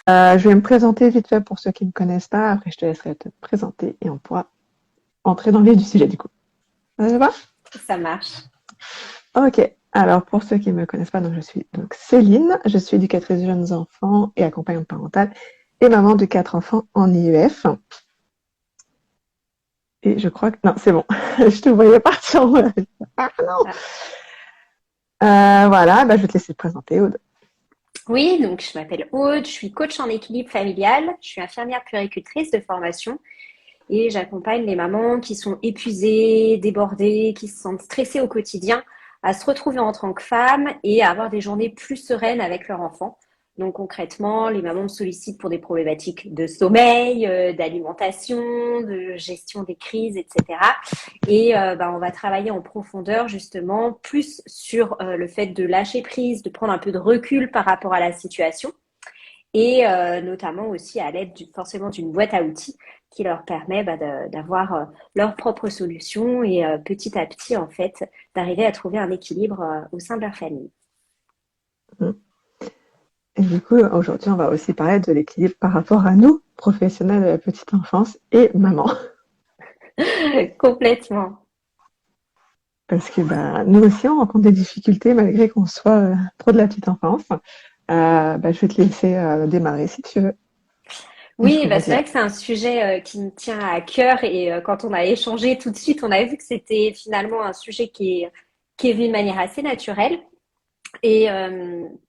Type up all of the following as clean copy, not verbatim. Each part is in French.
Je vais me présenter vite fait pour ceux qui ne me connaissent pas. Après, je te laisserai te présenter et on pourra entrer dans le vif du sujet du coup. Ça va? Ça marche. Ok. Alors, pour ceux qui ne me connaissent pas, donc je suis donc Céline. Je suis éducatrice de jeunes enfants et accompagnante parentale et maman de 4 enfants en IEF. Et je crois que non, c'est bon. Je te voyais partir en live. Ah non. Ah. Voilà, bah, je vais te laisser te présenter, Aude. Oui, donc je m'appelle Aude, je suis coach en équilibre familial, je suis infirmière puéricultrice de formation et j'accompagne les mamans qui sont épuisées, débordées, qui se sentent stressées au quotidien à se retrouver en tant que femmes et à avoir des journées plus sereines avec leur enfant. Donc concrètement, les mamans me sollicitent pour des problématiques de sommeil, d'alimentation, de gestion des crises, etc. Et on va travailler en profondeur justement plus sur le fait de lâcher prise, de prendre un peu de recul par rapport à la situation et notamment aussi à l'aide forcément d'une boîte à outils qui leur permet d'avoir leurs propres solutions et petit à petit en fait d'arriver à trouver un équilibre au sein de leur famille. Et du coup, aujourd'hui, on va aussi parler de l'équilibre par rapport à nous, professionnels de la petite enfance et maman. Complètement. Parce que bah, nous aussi, on rencontre des difficultés malgré qu'on soit pro de la petite enfance. Je vais te laisser démarrer si tu veux. Et je Oui, bah pourrais c'est dire. vrai que c'est un sujet qui me tient à cœur et quand on a échangé tout de suite, on a vu que c'était finalement un sujet qui est vu de manière assez naturelle. Et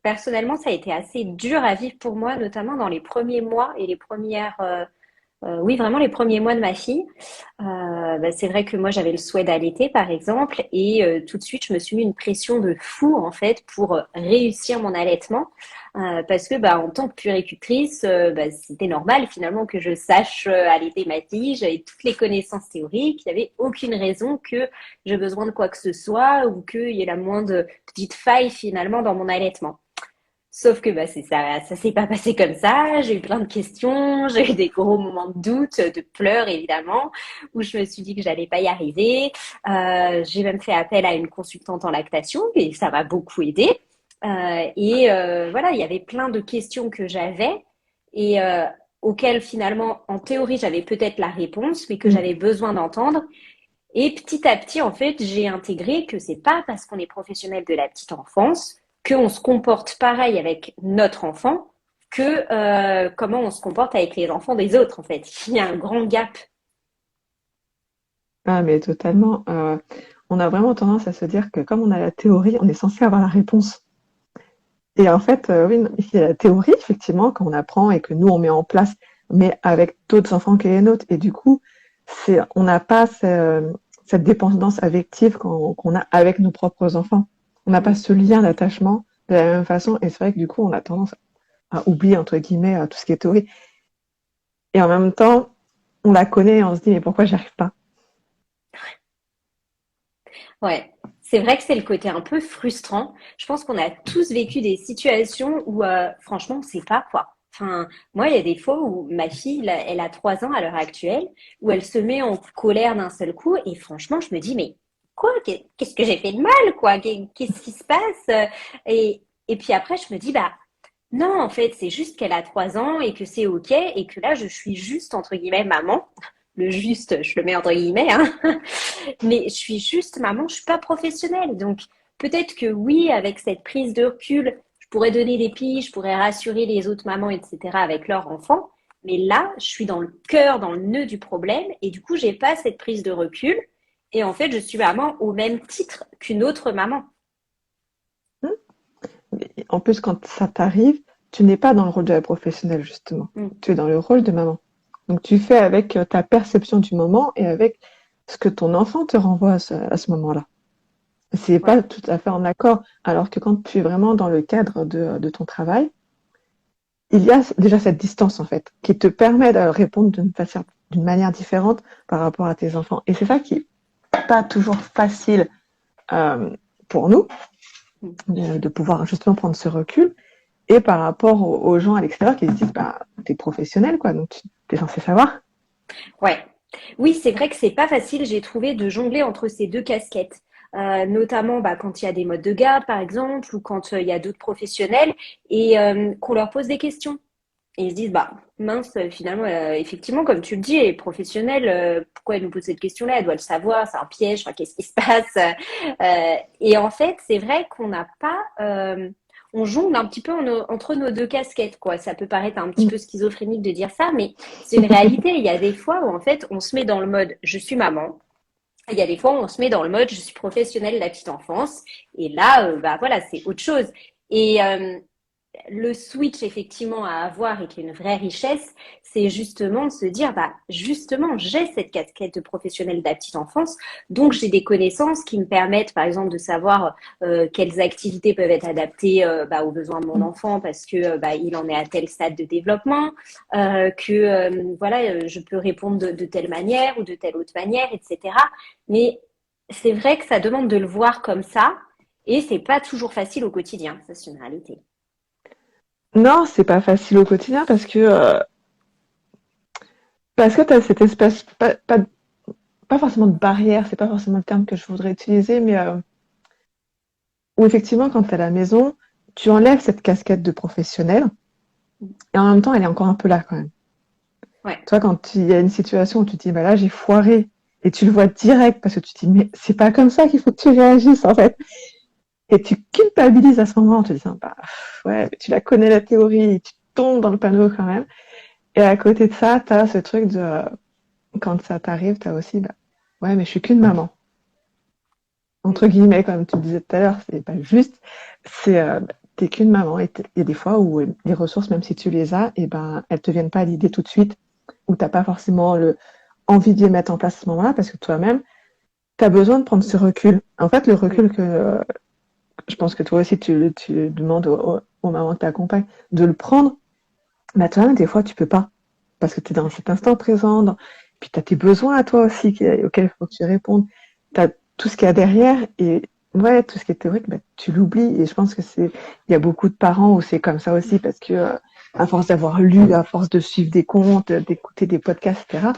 personnellement, ça a été assez dur à vivre pour moi, notamment dans les premiers mois et les premières, oui, vraiment les premiers mois de ma fille. C'est vrai que moi, j'avais le souhait d'allaiter, par exemple, et tout de suite, je me suis mis une pression de fou, en fait, pour réussir mon allaitement. Parce que, en tant que puéricultrice, c'était normal, finalement, que je sache allaiter ma fille. J'avais toutes les connaissances théoriques. Il n'y avait aucune raison que j'ai besoin de quoi que ce soit ou qu'il y ait la moindre petite faille, finalement, dans mon allaitement. Sauf que c'est ça, ça s'est pas passé comme ça. J'ai eu plein de questions, j'ai eu des gros moments de doute, de pleurs évidemment, où je me suis dit que j'allais pas y arriver. J'ai même fait appel à une consultante en lactation et ça m'a beaucoup aidé. Voilà, il y avait plein de questions que j'avais et auxquelles finalement, en théorie, j'avais peut-être la réponse, mais que Mm. j'avais besoin d'entendre. Et petit à petit, en fait, j'ai intégré que c'est pas parce qu'on est professionnel de la petite enfance qu'on se comporte pareil avec notre enfant que comment on se comporte avec les enfants des autres, en fait. Il y a un grand gap. Ah, mais totalement. On a vraiment tendance à se dire que comme on a la théorie, on est censé avoir la réponse. Et en fait, oui, il y a la théorie, effectivement, quand on apprend et que nous, on met en place, mais avec d'autres enfants que les nôtres. Et du coup, on n'a pas cette dépendance affective qu'on a avec nos propres enfants. On n'a pas Mm. ce lien d'attachement de la même façon. Et c'est vrai que du coup, on a tendance à oublier, entre guillemets, tout ce qui est théorie. Et en même temps, on la connaît et on se dit, mais pourquoi j'y arrive pas? Ouais, c'est vrai que c'est le côté un peu frustrant. Je pense qu'on a tous vécu des situations où, franchement, on sait pas quoi. Enfin, moi, il y a des fois où ma fille, là, elle a 3 ans à l'heure actuelle, où elle se met en colère d'un seul coup, et franchement, je me dis, mais quoi? Qu'est-ce que j'ai fait de mal, quoi? Qu'est-ce qui se passe? Et puis après, je me dis, non, en fait, c'est juste qu'elle a 3 ans et que c'est OK, et que là, je suis juste, entre guillemets, maman. Le juste, je le mets entre guillemets, hein. Mais je suis juste maman, je suis pas professionnelle. Donc peut-être que oui, avec cette prise de recul, je pourrais donner des pistes, je pourrais rassurer les autres mamans, etc. avec leurs enfants. Mais là, je suis dans le cœur, dans le nœud du problème, et du coup, j'ai pas cette prise de recul. Et en fait, je suis maman au même titre qu'une autre maman. Hmm. Et en plus, quand ça t'arrive, tu n'es pas dans le rôle de la professionnelle, justement. Mm. Tu es dans le rôle de maman. Donc, tu fais avec ta perception du moment et avec ce que ton enfant te renvoie à ce moment-là. C'est Ouais, pas tout à fait en accord. Alors que quand tu es vraiment dans le cadre de ton travail, il y a déjà cette distance, en fait, qui te permet de répondre d'une manière différente par rapport à tes enfants. Et c'est ça qui est pas toujours facile euh, pour nous, mm. de pouvoir justement prendre ce recul. Et par rapport aux gens à l'extérieur qui se disent, bah, t'es professionnel, quoi, donc tu es censé savoir. Ouais. Oui, c'est vrai que c'est pas facile, j'ai trouvé, de jongler entre ces deux casquettes. Notamment quand il y a des modes de garde, par exemple, ou quand il y a d'autres professionnels et qu'on leur pose des questions. et ils se disent, bah, mince, finalement, effectivement, comme tu le dis, elle est professionnelle, pourquoi elle nous pose cette question-là? Elle doit le savoir, c'est un piège, enfin, qu'est-ce qui se passe? Et en fait, c'est vrai qu'on n'a pas, on jongle un petit peu entre nos deux casquettes, quoi. Ça peut paraître un petit peu schizophrénique de dire ça, mais c'est une réalité. Il y a des fois où, en fait, on se met dans le mode, je suis maman. Il y a des fois où on se met dans le mode, je suis professionnelle de la petite enfance. Et là, bah voilà, c'est autre chose. Et le switch effectivement à avoir et qui est une vraie richesse, c'est justement de se dire, bah justement, j'ai cette casquette de professionnel de la petite enfance, donc j'ai des connaissances qui me permettent, par exemple, de savoir quelles activités peuvent être adaptées bah, aux besoins de mon enfant parce que bah, il en est à tel stade de développement, que voilà, je peux répondre de telle manière ou de telle autre manière, etc. Mais c'est vrai que ça demande de le voir comme ça, et c'est pas toujours facile au quotidien. Ça, c'est une réalité. Non, c'est pas facile au quotidien parce que tu as cette espèce, pas forcément de barrière, c'est pas forcément le terme que je voudrais utiliser, mais où effectivement, quand tu es à la maison, tu enlèves cette casquette de professionnel et en même temps, elle est encore un peu là quand même. Ouais. Toi, quand il y a une situation où tu te dis, bah là, j'ai foiré, et tu le vois direct parce que tu te dis, mais c'est pas comme ça qu'il faut que tu réagisses en fait. Et tu culpabilises à ce moment en te disant, bah ouais, tu la connais la théorie, tu tombes dans le panneau quand même. Et à côté de ça, tu as ce truc de, quand ça t'arrive, tu as aussi, bah, ouais, mais je suis qu'une maman. Entre guillemets, comme tu le disais tout à l'heure, c'est pas juste. C'est, t'es qu'une maman et il y a des fois où les ressources, même si tu les as, et ben, elles te viennent pas à l'idée tout de suite, où t'as pas forcément envie de les mettre en place à ce moment-là, parce que toi-même, tu as besoin de prendre ce recul. En fait, le recul que je pense que toi aussi, tu demandes aux mamans que tu accompagnes de le prendre, bah, toi-même, des fois, tu peux pas. Parce que tu es dans cet instant présent, puis tu as tes besoins à toi aussi auxquels il faut que tu répondes. Tu as tout ce qu'il y a derrière, et ouais, tout ce qui est théorique, bah, tu l'oublies. Et je pense que il y a beaucoup de parents où c'est comme ça aussi, parce que à force d'avoir lu, à force de suivre des comptes, d'écouter des podcasts, etc.,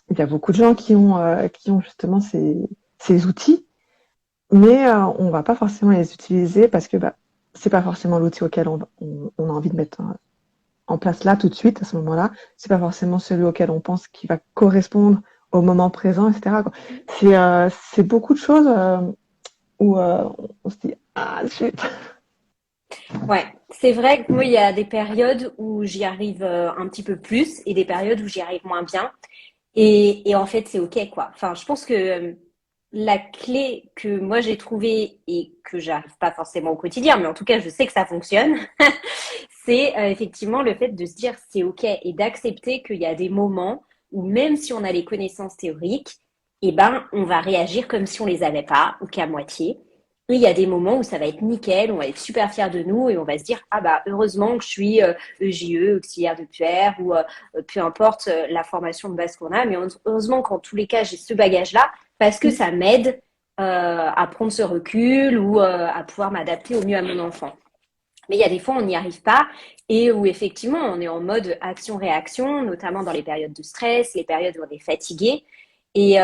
il y a beaucoup de gens qui ont justement ces outils, mais on va pas forcément les utiliser parce que bah, c'est pas forcément l'outil auquel on a envie de mettre en place là tout de suite à ce moment-là. C'est pas forcément celui auquel on pense qui va correspondre au moment présent, etc. Quoi. C'est beaucoup de choses où on se dit ah zut. Ouais, c'est vrai que moi, il y a des périodes où j'y arrive un petit peu plus et des périodes où j'y arrive moins bien. Et en fait, c'est OK, quoi. Enfin, je pense que la clé que moi j'ai trouvée et que j'arrive pas forcément au quotidien, mais en tout cas, je sais que ça fonctionne, c'est effectivement le fait de se dire c'est OK et d'accepter qu'il y a des moments où même si on a les connaissances théoriques, eh ben, on va réagir comme si on les avait pas ou qu'à moitié. Et il y a des moments où ça va être nickel, on va être super fiers de nous et on va se dire ah bah heureusement que je suis EJE, auxiliaire de puère ou peu importe la formation de base qu'on a, mais heureusement qu'en tous les cas j'ai ce bagage-là parce que ça m'aide à prendre ce recul ou à pouvoir m'adapter au mieux à mon enfant. Mais il y a des fois, on n'y arrive pas et où effectivement, on est en mode action-réaction, notamment dans les périodes de stress, les périodes où on est fatigué. Et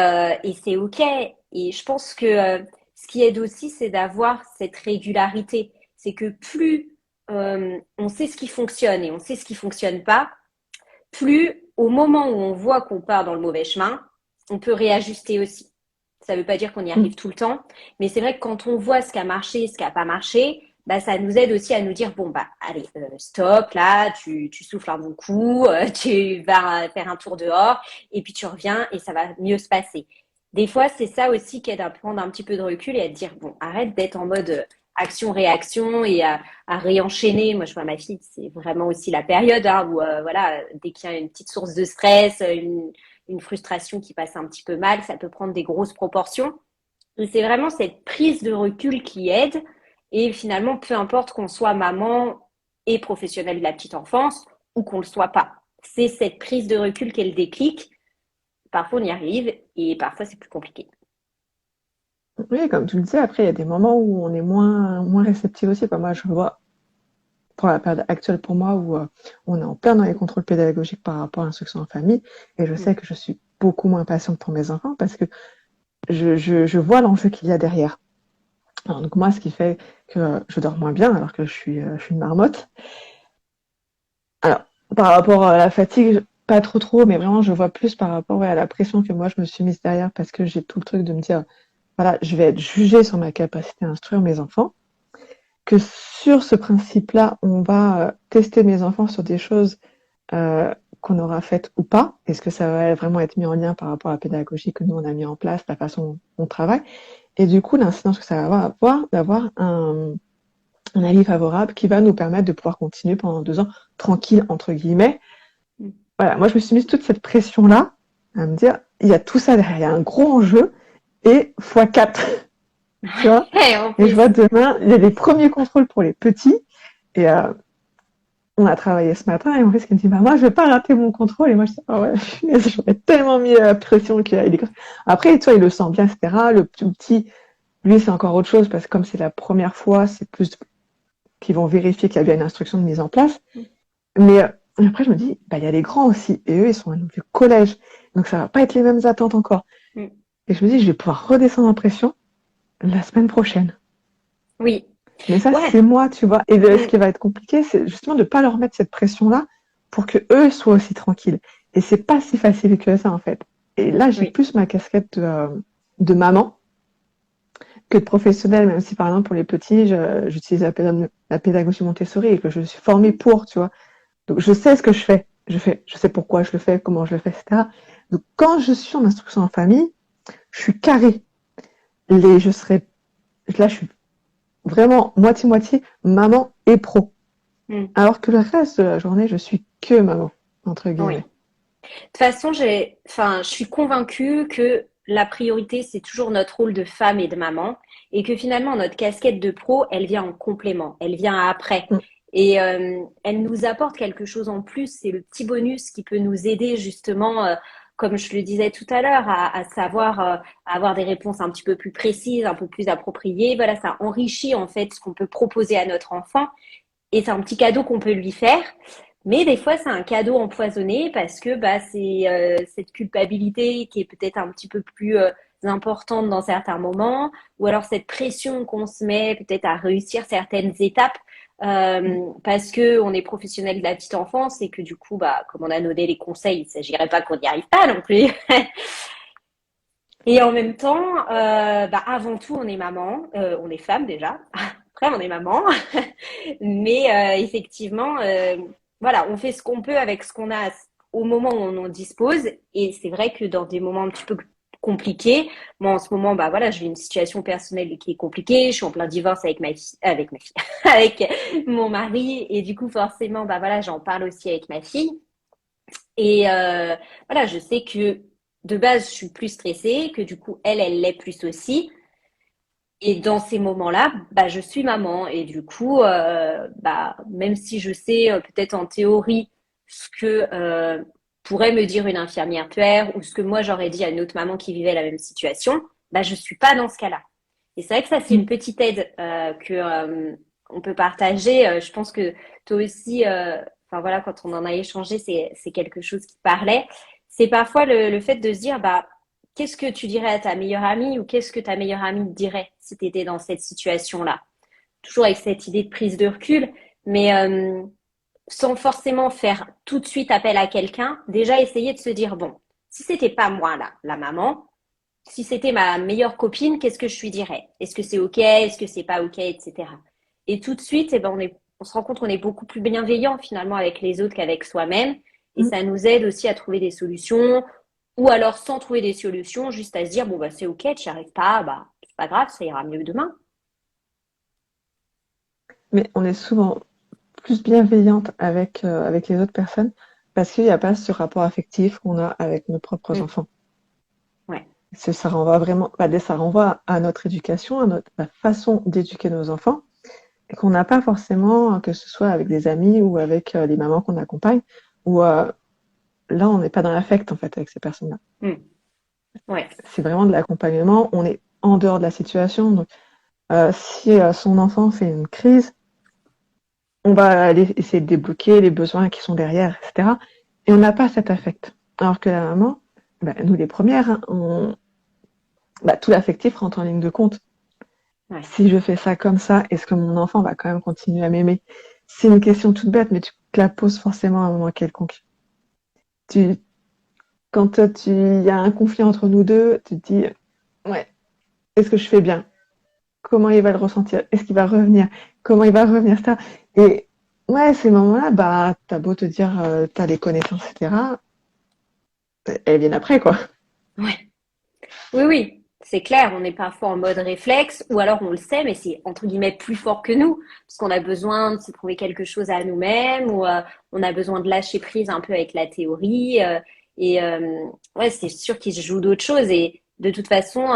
c'est OK. Et je pense que ce qui aide aussi, c'est d'avoir cette régularité. C'est que plus on sait ce qui fonctionne et on sait ce qui fonctionne pas, plus au moment où on voit qu'on part dans le mauvais chemin, on peut réajuster aussi. Ça ne veut pas dire qu'on y arrive tout le temps, mais c'est vrai que quand on voit ce qui a marché, ce qui n'a pas marché, bah, ça nous aide aussi à nous dire, bon, bah, allez, stop, là, tu souffles un bon coup, tu vas faire un tour dehors, et puis tu reviens et ça va mieux se passer. Des fois, c'est ça aussi qui aide à prendre un petit peu de recul et à te dire, bon, arrête d'être en mode action-réaction et à réenchaîner. Moi, je vois ma fille, c'est vraiment aussi la période hein, où, voilà, dès qu'il y a une petite source de stress, une frustration qui passe un petit peu mal, ça peut prendre des grosses proportions. Et c'est vraiment cette prise de recul qui aide. Et finalement, peu importe qu'on soit maman et professionnelle de la petite enfance ou qu'on ne le soit pas. C'est cette prise de recul qui est le déclic. Parfois, on y arrive et parfois, c'est plus compliqué. Oui, comme tu le disais, après il y a des moments où on est moins réceptif aussi. Quoi. Moi, je vois pour la période actuelle pour moi où on est en plein dans les contrôles pédagogiques par rapport à l'instruction en famille, et je sais que je suis beaucoup moins patiente pour mes enfants parce que je vois l'enjeu qu'il y a derrière. Alors, donc moi, ce qui fait que je dors moins bien alors que je suis une marmotte. Alors, par rapport à la fatigue, pas trop, mais vraiment, je vois plus par rapport à la pression que moi, je me suis mise derrière parce que j'ai tout le truc de me dire, voilà, je vais être jugée sur ma capacité à instruire mes enfants, que sur ce principe-là, on va tester mes enfants sur des choses euh, qu'on aura faites ou pas. Est-ce que ça va vraiment être mis en lien par rapport à la pédagogie que nous, on a mis en place, la façon dont on travaille. Et du coup, l'incidence que ça va avoir d'avoir un avis favorable qui va nous permettre de pouvoir continuer pendant 2 ans tranquille, entre guillemets. Voilà, moi, je me suis mise toute cette pression-là à me dire, il y a tout ça derrière, il y a un gros enjeu et fois 4, tu vois. Ouais, en Et je plus. vois demain, il y a les premiers contrôles pour les petits et on a travaillé ce matin et mon fils qui me dit, bah, moi, je vais pas rater mon contrôle. Et moi, je dis, ah ouais, j'aurais tellement mis la pression qu'il est. Après, tu vois, il le sent bien, etc. Le tout petit, lui, c'est encore autre chose parce que comme c'est la première fois, c'est plus qu'ils vont vérifier qu'il y a bien une instruction de mise en place. Mais après, je me dis, bah, il y a les grands aussi. Et eux, ils sont du collège. Donc, ça va pas être les mêmes attentes encore. Mm. Et je me dis, je vais pouvoir redescendre en pression la semaine prochaine. Oui. Mais ça, Ouais. c'est moi, tu vois. Et ce Mm. qui va être compliqué, c'est justement de pas leur mettre cette pression-là pour que eux soient aussi tranquilles. Et c'est pas si facile que ça, en fait. Et là, j'ai Oui. plus ma casquette de maman que de professionnelle, même si, par exemple, pour les petits, j'utilise la pédagogie Montessori et que je suis formée pour, tu vois. Donc, je sais ce que je fais. Je sais pourquoi je le fais, comment je le fais, etc. Donc, quand je suis en instruction en famille, je suis carrée. Je serai, là, je suis vraiment moitié-moitié maman et pro. Mm. Alors que le reste de la journée, je suis que maman, entre Oui. guillemets. De toute façon, je suis convaincue que la priorité, c'est toujours notre rôle de femme et de maman, et que finalement, notre casquette de pro, elle vient en complément, elle vient après. Mm. Et elle nous apporte quelque chose en plus, c'est le petit bonus qui peut nous aider justement, comme je le disais tout à l'heure, à savoir à avoir des réponses un petit peu plus précises, un peu plus appropriées. Voilà, ça enrichit en fait ce qu'on peut proposer à notre enfant, et c'est un petit cadeau qu'on peut lui faire. Mais des fois, c'est un cadeau empoisonné parce que bah, c'est cette culpabilité qui est peut-être un petit peu plus importante dans certains moments, ou alors cette pression qu'on se met peut-être à réussir certaines étapes parce que on est professionnel de la petite enfance et que du coup, bah, comme on a donné les conseils, il ne s'agirait pas qu'on n'y arrive pas non plus. Et en même temps, bah, avant tout, on est maman, on est femme déjà. Après, on est maman. Mais effectivement, voilà, on fait ce qu'on peut avec ce qu'on a au moment où on en dispose. Et c'est vrai que dans des moments un petit peu compliqués, moi en ce moment, bah voilà, je vis une situation personnelle qui est compliquée. Je suis en plein divorce avec ma fille, avec mon mari, et du coup forcément, bah voilà, j'en parle aussi avec ma fille. Et voilà, je sais que de base, je suis plus stressée, que du coup, elle l'est plus aussi. Et dans ces moments-là, bah, je suis maman. Et du coup, bah, même si je sais peut-être en théorie ce que pourrait me dire une infirmière puère ou ce que moi j'aurais dit à une autre maman qui vivait la même situation, bah, je suis pas dans ce cas-là. Et c'est vrai que ça, c'est une Mm. petite aide que on peut partager. Je pense que toi aussi, enfin voilà, quand on en a échangé, c'est quelque chose qui parlait. C'est parfois le fait de se dire, bah qu'est-ce que tu dirais à ta meilleure amie ou qu'est-ce que ta meilleure amie te dirait si tu étais dans cette situation-là? Toujours avec cette idée de prise de recul, mais sans forcément faire tout de suite appel à quelqu'un, déjà essayer de se dire, bon, si c'était pas moi là, la maman, si c'était ma meilleure copine, qu'est-ce que je lui dirais? Est-ce que c'est OK? Est-ce que c'est pas OK? Etc. Et tout de suite, eh ben, on se rend compte qu'on est beaucoup plus bienveillant finalement avec les autres qu'avec soi-même. Et Mm. ça nous aide aussi à trouver des solutions, ou alors sans trouver des solutions, juste à se dire, bon, bah, c'est OK, tu n'y arrives pas, bah, c'est pas grave, ça ira mieux demain. Mais on est souvent plus bienveillante avec les autres personnes parce qu'il n'y a pas ce rapport affectif qu'on a avec nos propres Mm. enfants. Ouais. Ça renvoie vraiment, bah, ça renvoie à notre éducation, à notre la façon d'éduquer nos enfants, et qu'on n'a pas forcément, que ce soit avec des amis ou avec les mamans qu'on accompagne, où là, on n'est pas dans l'affect en fait avec ces personnes-là. Mm. Ouais. C'est vraiment de l'accompagnement, on est en dehors de la situation. Donc, si son enfant fait une crise, on va aller essayer de débloquer les besoins qui sont derrière, etc. Et on n'a pas cet affect. Alors que la maman, bah, nous les premières, hein, bah, tout l'affectif rentre en ligne de compte. Ouais. Si je fais ça comme ça, est-ce que mon enfant va quand même continuer à m'aimer? C'est une question toute bête, mais te la poses forcément à un moment quelconque. Tu, quand il y a un conflit entre nous deux, tu te dis, ouais, est-ce que je fais bien? Comment il va le ressentir? Est-ce qu'il va revenir? Comment il va revenir ça? Et ouais, ces moments-là, bah, t'as beau te dire, t'as les connaissances, etc. Elles viennent après, quoi. Ouais. Oui, oui, c'est clair, on est parfois en mode réflexe, ou alors on le sait, mais c'est entre guillemets plus fort que nous, parce qu'on a besoin de se trouver quelque chose à nous-mêmes, ou on a besoin de lâcher prise un peu avec la théorie. Ouais, c'est sûr qu'il se joue d'autres choses, et de toute façon,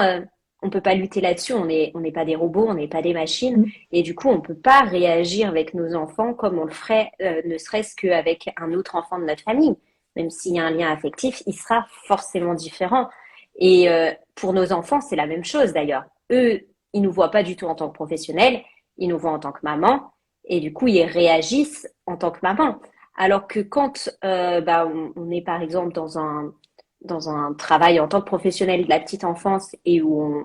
on peut pas lutter là-dessus, on n'est pas des robots, on n'est pas des machines, Mm. et du coup, on peut pas réagir avec nos enfants comme on le ferait, ne serait-ce qu'avec un autre enfant de notre famille. Même s'il y a un lien affectif, il sera forcément différent. Et pour nos enfants, c'est la même chose d'ailleurs. Eux, ils nous voient pas du tout en tant que professionnels, ils nous voient en tant que maman, et du coup, ils réagissent en tant que maman. Alors que quand on est par exemple dans un travail en tant que professionnel de la petite enfance et où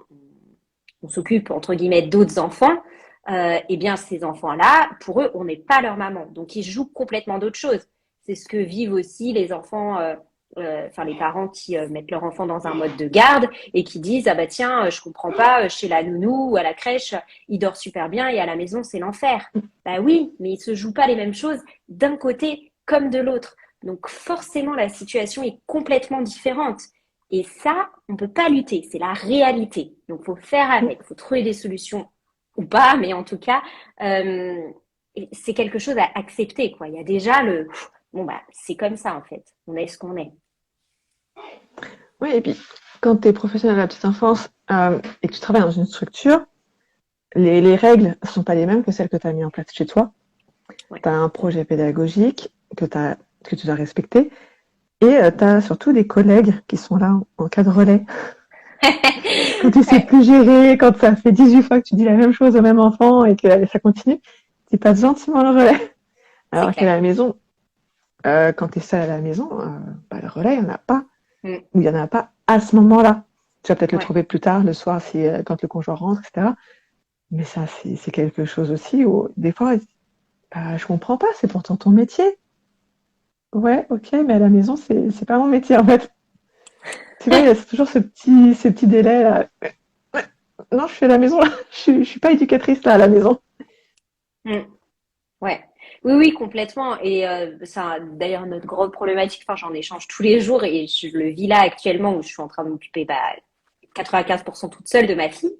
on s'occupe entre guillemets d'autres enfants, eh bien ces enfants-là, pour eux, on n'est pas leur maman. Donc ils jouent complètement d'autres choses. C'est ce que vivent aussi les enfants, enfin les parents qui mettent leur enfant dans un mode de garde et qui disent ah bah tiens, je comprends pas, chez la nounou ou à la crèche, il dort super bien et à la maison c'est l'enfer. Bah oui, mais ils se jouent pas les mêmes choses d'un côté comme de l'autre. Donc forcément la situation est complètement différente. Et ça, on peut pas lutter, c'est la réalité. Donc faut faire avec, faut trouver des solutions ou pas, mais en tout cas, euh, c'est quelque chose à accepter, quoi. Il y a déjà le bon bah c'est comme ça en fait. On est ce qu'on est. Oui, et puis, quand tu es professionnel à la petite enfance et que tu travailles dans une structure, les règles ne sont pas les mêmes que celles que tu as mis en place chez toi. Ouais. Tu as un projet pédagogique que tu dois respecter et tu as surtout des collègues qui sont là en cas de relais. Quand tu sais Ouais, plus gérer, quand ça fait 18 fois que tu dis la même chose au même enfant et que ça continue, tu passes gentiment le relais. c'est Alors qu'à clair. la maison, quand tu es seul à la maison, bah, le relais, il n'y en a pas. Mm. Ou il n'y en a pas à ce moment-là. Tu vas peut-être le Ouais. trouver plus tard, le soir, si, quand le conjoint rentre, etc. Mais ça, c'est quelque chose aussi où, des fois, je comprends pas, c'est pourtant ton métier. Ouais, ok, mais à la maison, c'est pas mon métier, en fait. Tu vois, il y a toujours ces petits délais là. Ouais, non, je suis à la maison, là. Je suis pas éducatrice, là, à la maison. Mm. Ouais. Oui, oui, complètement. Et ça, d'ailleurs, notre grande problématique, enfin, j'en échange tous les jours et je le vis là actuellement où je suis en train de m'occuper 95% toute seule de ma fille.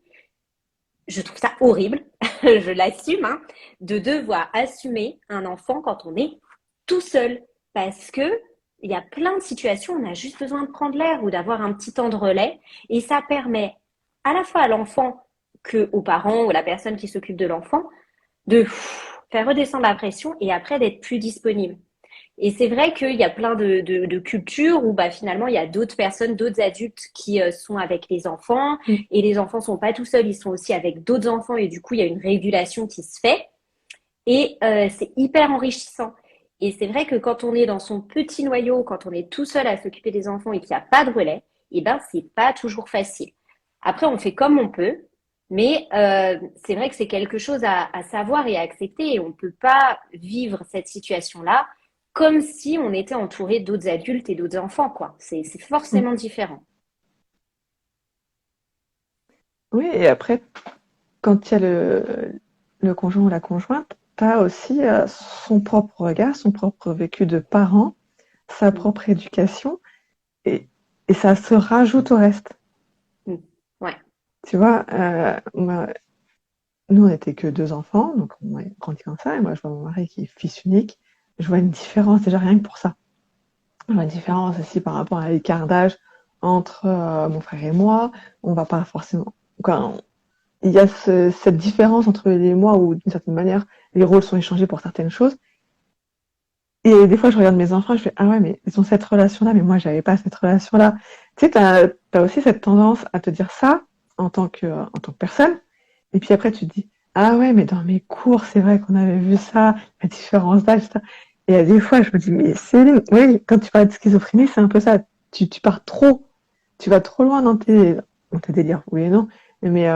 Je trouve ça horrible, je l'assume, hein, de devoir assumer un enfant quand on est tout seul. Parce que il y a plein de situations où on a juste besoin de prendre l'air ou d'avoir un petit temps de relais. Et ça permet à la fois à l'enfant que aux parents ou à la personne qui s'occupe de l'enfant de faire redescendre la pression et après d'être plus disponible. Et c'est vrai qu'il y a plein de cultures où bah, finalement il y a d'autres personnes, d'autres adultes qui sont avec les enfants Mm. et les enfants sont pas tout seuls, ils sont aussi avec d'autres enfants et du coup il y a une régulation qui se fait et c'est hyper enrichissant. Et c'est vrai que quand on est dans son petit noyau, quand on est tout seul à s'occuper des enfants et qu'il n'y a pas de relais, et ben c'est pas toujours facile. Après on fait comme on peut, mais c'est vrai que c'est quelque chose à savoir et à accepter et on peut pas vivre cette situation-là comme si on était entouré d'autres adultes et d'autres enfants, quoi. C'est Mm. forcément différent. Oui, et après, quand il y a le conjoint ou la conjointe, tu as aussi son propre regard, son propre vécu de parent, sa Mm. propre éducation, et, et ça se rajoute au reste. Mm. Ouais. Tu vois, nous, on n'était que deux enfants, donc on a grandi comme ça, et moi, je vois mon mari qui est fils unique, je vois une différence, déjà rien que pour ça. Je vois une différence aussi par rapport à l'écart d'âge entre mon frère et moi, on va pas forcément... Quoi, il y a cette différence entre les et moi où, d'une certaine manière, les rôles sont échangés pour certaines choses. Et des fois, je regarde mes enfants et je fais, ah ouais, mais ils ont cette relation-là, mais moi, j'avais pas cette relation-là. Tu sais, t'as aussi cette tendance à te dire ça en tant que personne. Et puis après, tu te dis, ah ouais, mais dans mes cours, c'est vrai qu'on avait vu ça, la différence d'âge, ça. Et à des fois, je me dis, mais oui, quand tu parles de schizophrénie, c'est un peu ça. Tu pars trop, tu vas trop loin dans tes délires, oui et non. Mais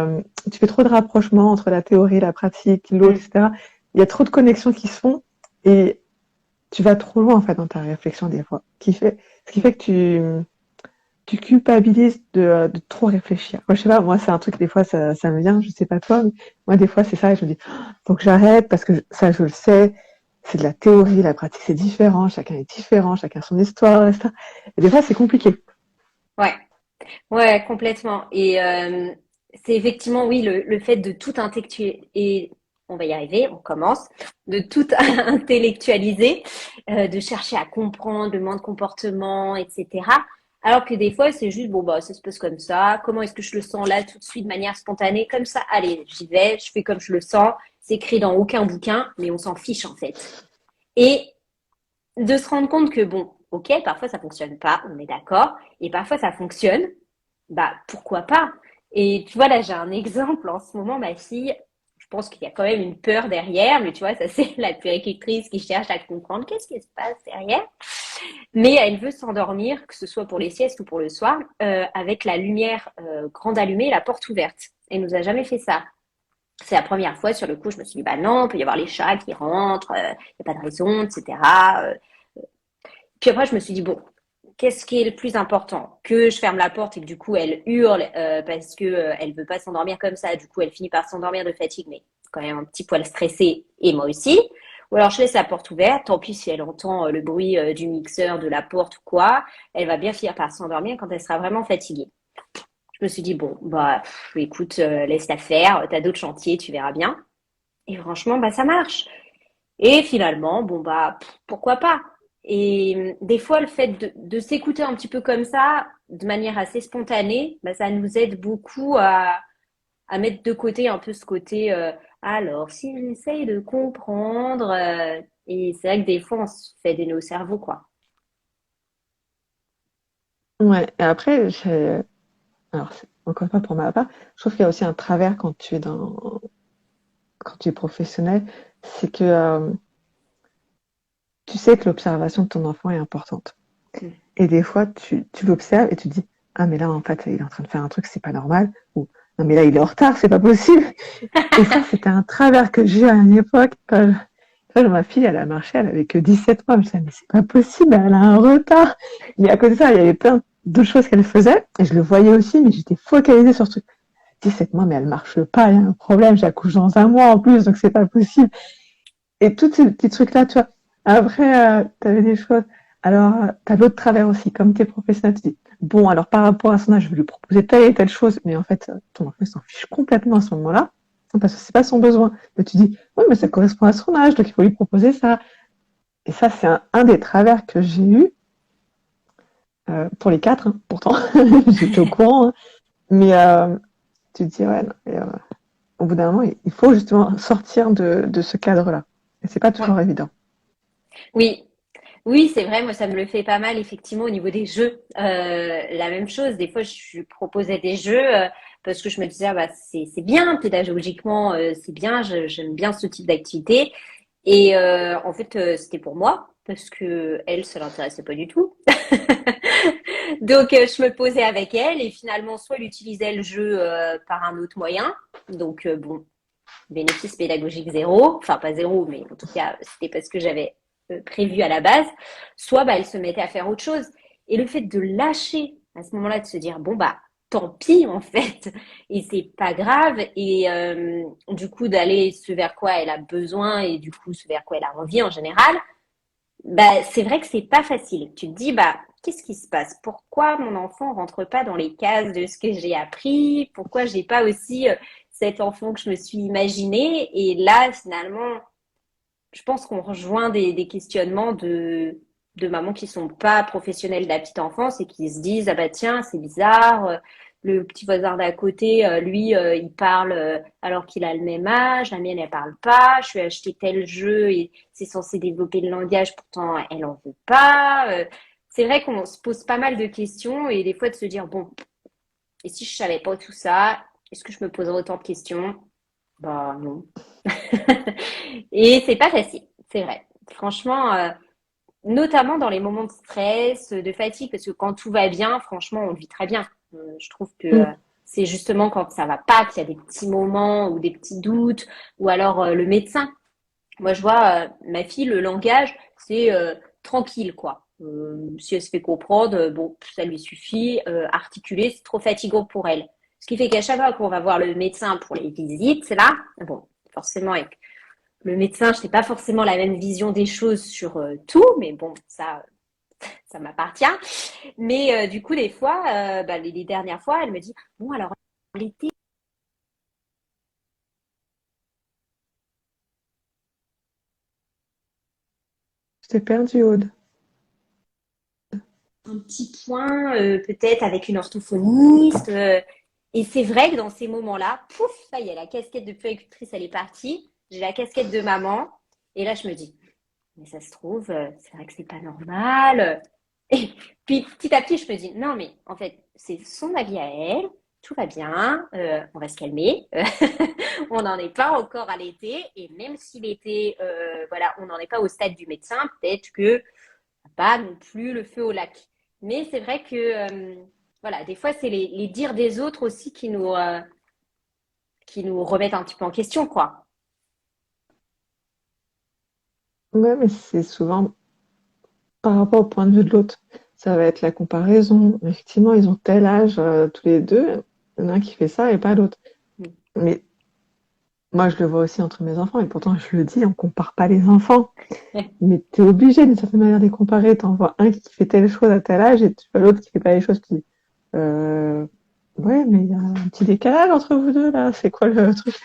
tu fais trop de rapprochements entre la théorie, la pratique, l'autre, Mm. etc. Il y a trop de connexions qui se font et tu vas trop loin en fait dans ta réflexion des fois. Ce qui fait que tu culpabilises de trop réfléchir. Moi, je sais pas, moi c'est un truc des fois ça me vient, je sais pas toi, mais moi des fois c'est ça et je me dis faut que j'arrête parce que ça je le sais, c'est de la théorie, la pratique c'est différent, chacun est différent, chacun son histoire, etc. Et des fois c'est compliqué. Ouais, ouais, complètement. Et c'est effectivement, oui, le fait de tout intellectualiser, et on va y arriver, on commence, de tout intellectualiser, de chercher à comprendre le monde de comportement, etc. Alors que des fois, c'est juste, bon, bah, ça se passe comme ça. Comment est-ce que je le sens là, tout de suite, de manière spontanée, comme ça? Allez, j'y vais, je fais comme je le sens. C'est écrit dans aucun bouquin, mais on s'en fiche, en fait. Et de se rendre compte que, bon, ok, parfois ça fonctionne pas, on est d'accord, et parfois ça fonctionne, bah pourquoi pas? Et tu vois, là j'ai un exemple en ce moment, ma fille, je pense qu'il y a quand même une peur derrière, mais tu vois, ça c'est la puéricultrice qui cherche à comprendre qu'est-ce qui se passe derrière. Mais elle veut s'endormir, que ce soit pour les siestes ou pour le soir, avec la lumière grande allumée et la porte ouverte. Elle nous a jamais fait ça. C'est la première fois, sur le coup, je me suis dit, bah non, il peut y avoir les chats qui rentrent, il n'y a pas de raison, etc. Puis après, je me suis dit, bon, qu'est-ce qui est le plus important? Que je ferme la porte et que du coup, elle hurle parce que elle veut pas s'endormir comme ça. Du coup, elle finit par s'endormir de fatigue, mais quand même un petit poil stressée, et moi aussi. Ou alors, je laisse la porte ouverte. Tant pis si elle entend le bruit du mixeur, de la porte ou quoi. Elle va bien finir par s'endormir quand elle sera vraiment fatiguée. Je me suis dit, bon, bah, écoute, laisse-la faire. T'as d'autres chantiers, tu verras bien. Et franchement, bah, ça marche. Et finalement, bon bah pourquoi pas. Et des fois, le fait de s'écouter un petit peu comme ça, de manière assez spontanée, bah, ça nous aide beaucoup à mettre de côté un peu ce côté. Alors, si j'essaye de comprendre, et c'est vrai que des fois, on se fait des nœuds au cerveau, quoi. Ouais. Et après, alors encore une fois pour ma part, je trouve qu'il y a aussi un travers quand tu es professionnel, c'est que tu sais que l'observation de ton enfant est importante. Mm. Et des fois, tu l'observes et tu te dis, ah, mais là, en fait, il est en train de faire un truc, c'est pas normal. Ou, non, mais là, il est en retard, c'est pas possible. Et ça, c'était un travers que j'ai eu à une époque. Quand ma fille, elle a marché, elle avait que 17 mois. Je me disais, mais c'est pas possible, elle a un retard. Mais à côté de ça, il y avait plein d'autres choses qu'elle faisait. Et je le voyais aussi, mais j'étais focalisée sur ce truc. 17 mois, mais elle marche pas, il y a un problème, j'accouche dans un mois en plus, donc c'est pas possible. Et tous ces petits trucs-là, tu vois. Après, tu avais des choses. Alors, tu as l'autre travers aussi. Comme tu es professionnel, tu dis, bon, alors par rapport à son âge, je vais lui proposer telle et telle chose. Mais en fait, ton enfant, il s'en fiche complètement à ce moment-là. Parce que c'est pas son besoin. Mais tu dis, oui, mais ça correspond à son âge, donc il faut lui proposer ça. Et ça, c'est un des travers que j'ai eu pour les quatre, hein, pourtant. J'étais au courant. Hein. Mais tu te dis, ouais, non, au bout d'un moment, il faut justement sortir de ce cadre-là. Et c'est pas Ouais. toujours évident. Oui, oui, c'est vrai, moi ça me le fait pas mal effectivement au niveau des jeux. La même chose, des fois je proposais des jeux parce que je me disais ah, bah c'est bien pédagogiquement, c'est bien, j'aime bien ce type d'activité. Et en fait c'était pour moi parce que elle ça l'intéressait pas du tout. Donc je me posais avec elle et finalement soit elle utilisait le jeu par un autre moyen. Donc bon, bénéfice pédagogique zéro, enfin pas zéro, mais en tout cas c'était parce que j'avais prévu à la base, soit bah, elle se mettait à faire autre chose. Et le fait de lâcher à ce moment-là, de se dire bon bah tant pis en fait, et c'est pas grave, et du coup d'aller ce vers quoi elle a besoin et du coup ce vers quoi elle a envie en général, bah c'est vrai que c'est pas facile. Tu te dis bah qu'est-ce qui se passe? Pourquoi mon enfant rentre pas dans les cases de ce que j'ai appris? Pourquoi j'ai pas aussi cet enfant que je me suis imaginé? Et là finalement je pense qu'on rejoint des questionnements de mamans qui sont pas professionnelles de la petite enfance et qui se disent ah bah tiens c'est bizarre le petit voisin d'à côté lui il parle alors qu'il a le même âge, la mienne elle parle pas, je lui ai acheté tel jeu et c'est censé développer le langage pourtant elle en veut pas. C'est vrai qu'on se pose pas mal de questions et des fois de se dire bon et si je savais pas tout ça, est-ce que je me poserais autant de questions? Bah non. Et c'est pas facile, c'est vrai. Franchement, notamment dans les moments de stress, de fatigue, parce que quand tout va bien, franchement, on le vit très bien. Je trouve que c'est justement quand ça va pas qu'il y a des petits moments ou des petits doutes, ou alors le médecin. Moi, je vois ma fille, le langage, c'est tranquille, quoi. Si elle se fait comprendre, bon, ça lui suffit. Articuler, c'est trop fatigant pour elle. Ce qui fait qu'à chaque fois qu'on va voir le médecin pour les visites, c'est là, bon, forcément, avec le médecin, je n'ai pas forcément la même vision des choses sur tout, mais bon, ça m'appartient. Mais du coup, des fois, bah, les dernières fois, elle me dit, bon, alors, l'été, Je t'ai perdu, Aude. un petit point, peut-être avec une orthophoniste. Et c'est vrai que dans ces moments-là, pouf, ça y est, la casquette de puéricultrice, elle est partie. J'ai la casquette de maman. Et là, je me dis, mais ça se trouve, c'est vrai que c'est pas normal. Et puis, petit à petit, je me dis, non, mais en fait, c'est son avis à elle. Tout va bien, on va se calmer. On n'en est pas encore à l'été. Et même si l'été, voilà, on n'en est pas au stade du médecin, peut-être que pas non plus le feu au lac. Mais c'est vrai que, voilà, des fois, c'est les dires des autres aussi qui nous remettent un petit peu en question, quoi. Ouais, mais c'est souvent par rapport au point de vue de l'autre. Ça va être la comparaison. Effectivement, ils ont tel âge tous les deux. Il y en a un qui fait ça et pas l'autre. Mm. Mais moi, je le vois aussi entre mes enfants. Et pourtant, je le dis, on compare pas les enfants. Mais tu es obligé d'une certaine manière de les comparer. T'en vois un qui fait telle chose à tel âge et tu vois l'autre qui fait pas les choses qui... Euh... Ouais, mais il y a un petit décalage entre vous deux, là. C'est quoi le truc?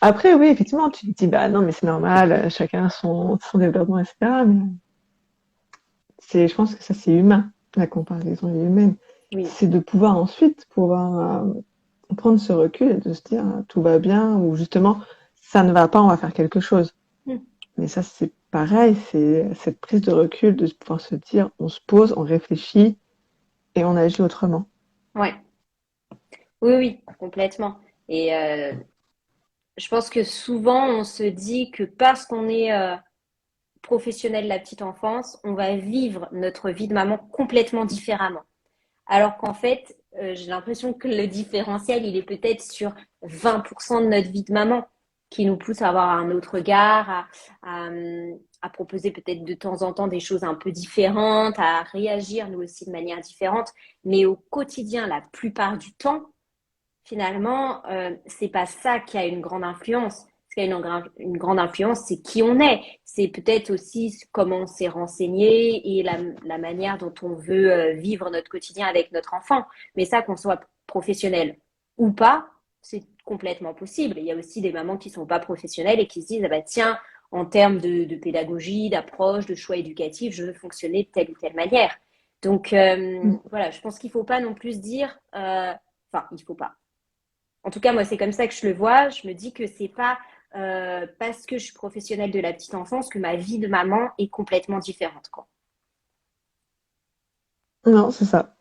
Après, oui, effectivement, tu te dis, bah non, mais c'est normal, chacun a son développement, etc. Mais je pense que ça, c'est humain. La comparaison est humaine. Oui, C'est de pouvoir ensuite pouvoir prendre ce recul et de se dire, tout va bien, ou justement, ça ne va pas, on va faire quelque chose. mm. Mais ça, c'est pareil, c'est cette prise de recul de pouvoir se dire, on se pose, on réfléchit et on agit autrement. Ouais. Oui, oui, complètement. Et je pense que souvent, on se dit que parce qu'on est professionnel de la petite enfance, on va vivre notre vie de maman complètement différemment. Alors qu'en fait, j'ai l'impression que le différentiel, il est peut-être sur 20% de notre vie de maman, qui nous pousse à avoir un autre regard, à, à proposer peut-être de temps en temps des choses un peu différentes, à réagir nous aussi de manière différente. Mais au quotidien, la plupart du temps, finalement, c'est pas ça qui a une grande influence. Ce qui a une grande influence, c'est qui on est. C'est peut-être aussi comment on s'est renseigné et la manière dont on veut vivre notre quotidien avec notre enfant. Mais ça, qu'on soit professionnel ou pas, c'est complètement possible. Il y a aussi des mamans qui sont pas professionnelles et qui se disent, ah bah tiens, en termes de pédagogie, d'approche, de choix éducatif, je veux fonctionner de telle ou telle manière. Donc voilà, je pense qu'il faut pas non plus se dire, enfin, il faut pas. En tout cas, moi, c'est comme ça que je le vois. Je me dis que c'est pas parce que je suis professionnelle de la petite enfance que ma vie de maman est complètement différente, quoi. Non, c'est ça.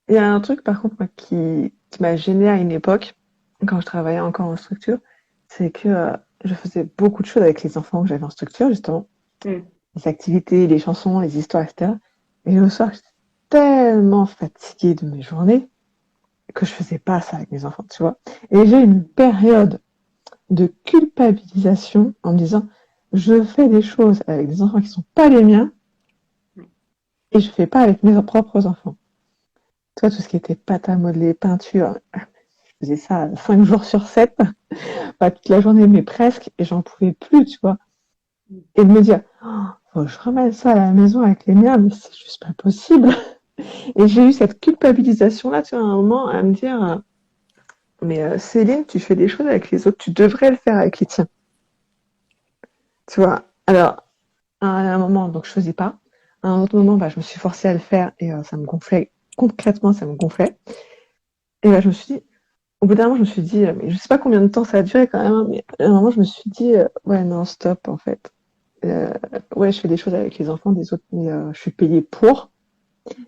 Il y a un truc, par contre, moi, qui m'a gênée à une époque, quand je travaillais encore en structure, c'est que je faisais beaucoup de choses avec les enfants que j'avais en structure, justement. Mm. Les activités, les chansons, les histoires, etc. Et le soir, j'étais tellement fatiguée de mes journées que je faisais pas ça avec mes enfants, tu vois. Et j'ai eu une période de culpabilisation en me disant, je fais des choses avec des enfants qui sont pas les miens et je fais pas avec mes propres enfants. Toi, tout ce qui était pâte à modeler, peinture, je faisais ça 5 jours sur 7, pas toute la journée, mais presque, et j'en pouvais plus, tu vois. Et de me dire, oh, faut que je remette ça à la maison avec les miens, mais c'est juste pas possible. Et j'ai eu cette culpabilisation-là, tu vois, à un moment, à me dire, mais Céline, tu fais des choses avec les autres, tu devrais le faire avec les tiens. Tu vois. Alors, à un moment, donc je faisais pas. À un autre moment, bah, je me suis forcée à le faire et ça me gonflait. Concrètement, ça me gonflait. Et bah, je me suis dit, au bout d'un moment, je me suis dit, mais je sais pas combien de temps ça a duré quand même, hein, mais à un moment, je me suis dit, ouais, non, stop, en fait. Euh, ouais, je fais des choses avec les enfants des autres, mais je suis payée pour.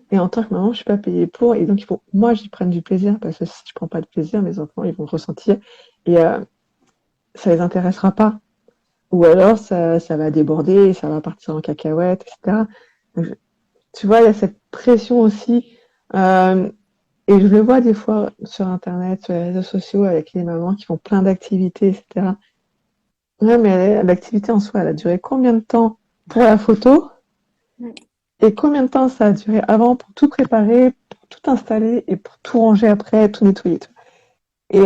Et en tant que maman, je suis pas payée pour. Et donc, il faut, moi, j'y prenne du plaisir, parce que si je prends pas de plaisir, mes enfants, ils vont le ressentir. Et ça les intéressera pas. Ou alors, ça va déborder, ça va partir en cacahuète, etc. Donc, tu vois, il y a cette pression aussi. Euh, et je le vois des fois sur Internet, sur les réseaux sociaux, avec les mamans qui font plein d'activités, etc. Ouais, mais l'activité en soi, elle a duré combien de temps pour la photo Mm. et combien de temps ça a duré avant pour tout préparer, pour tout installer et pour tout ranger après, tout nettoyer. Tout. Et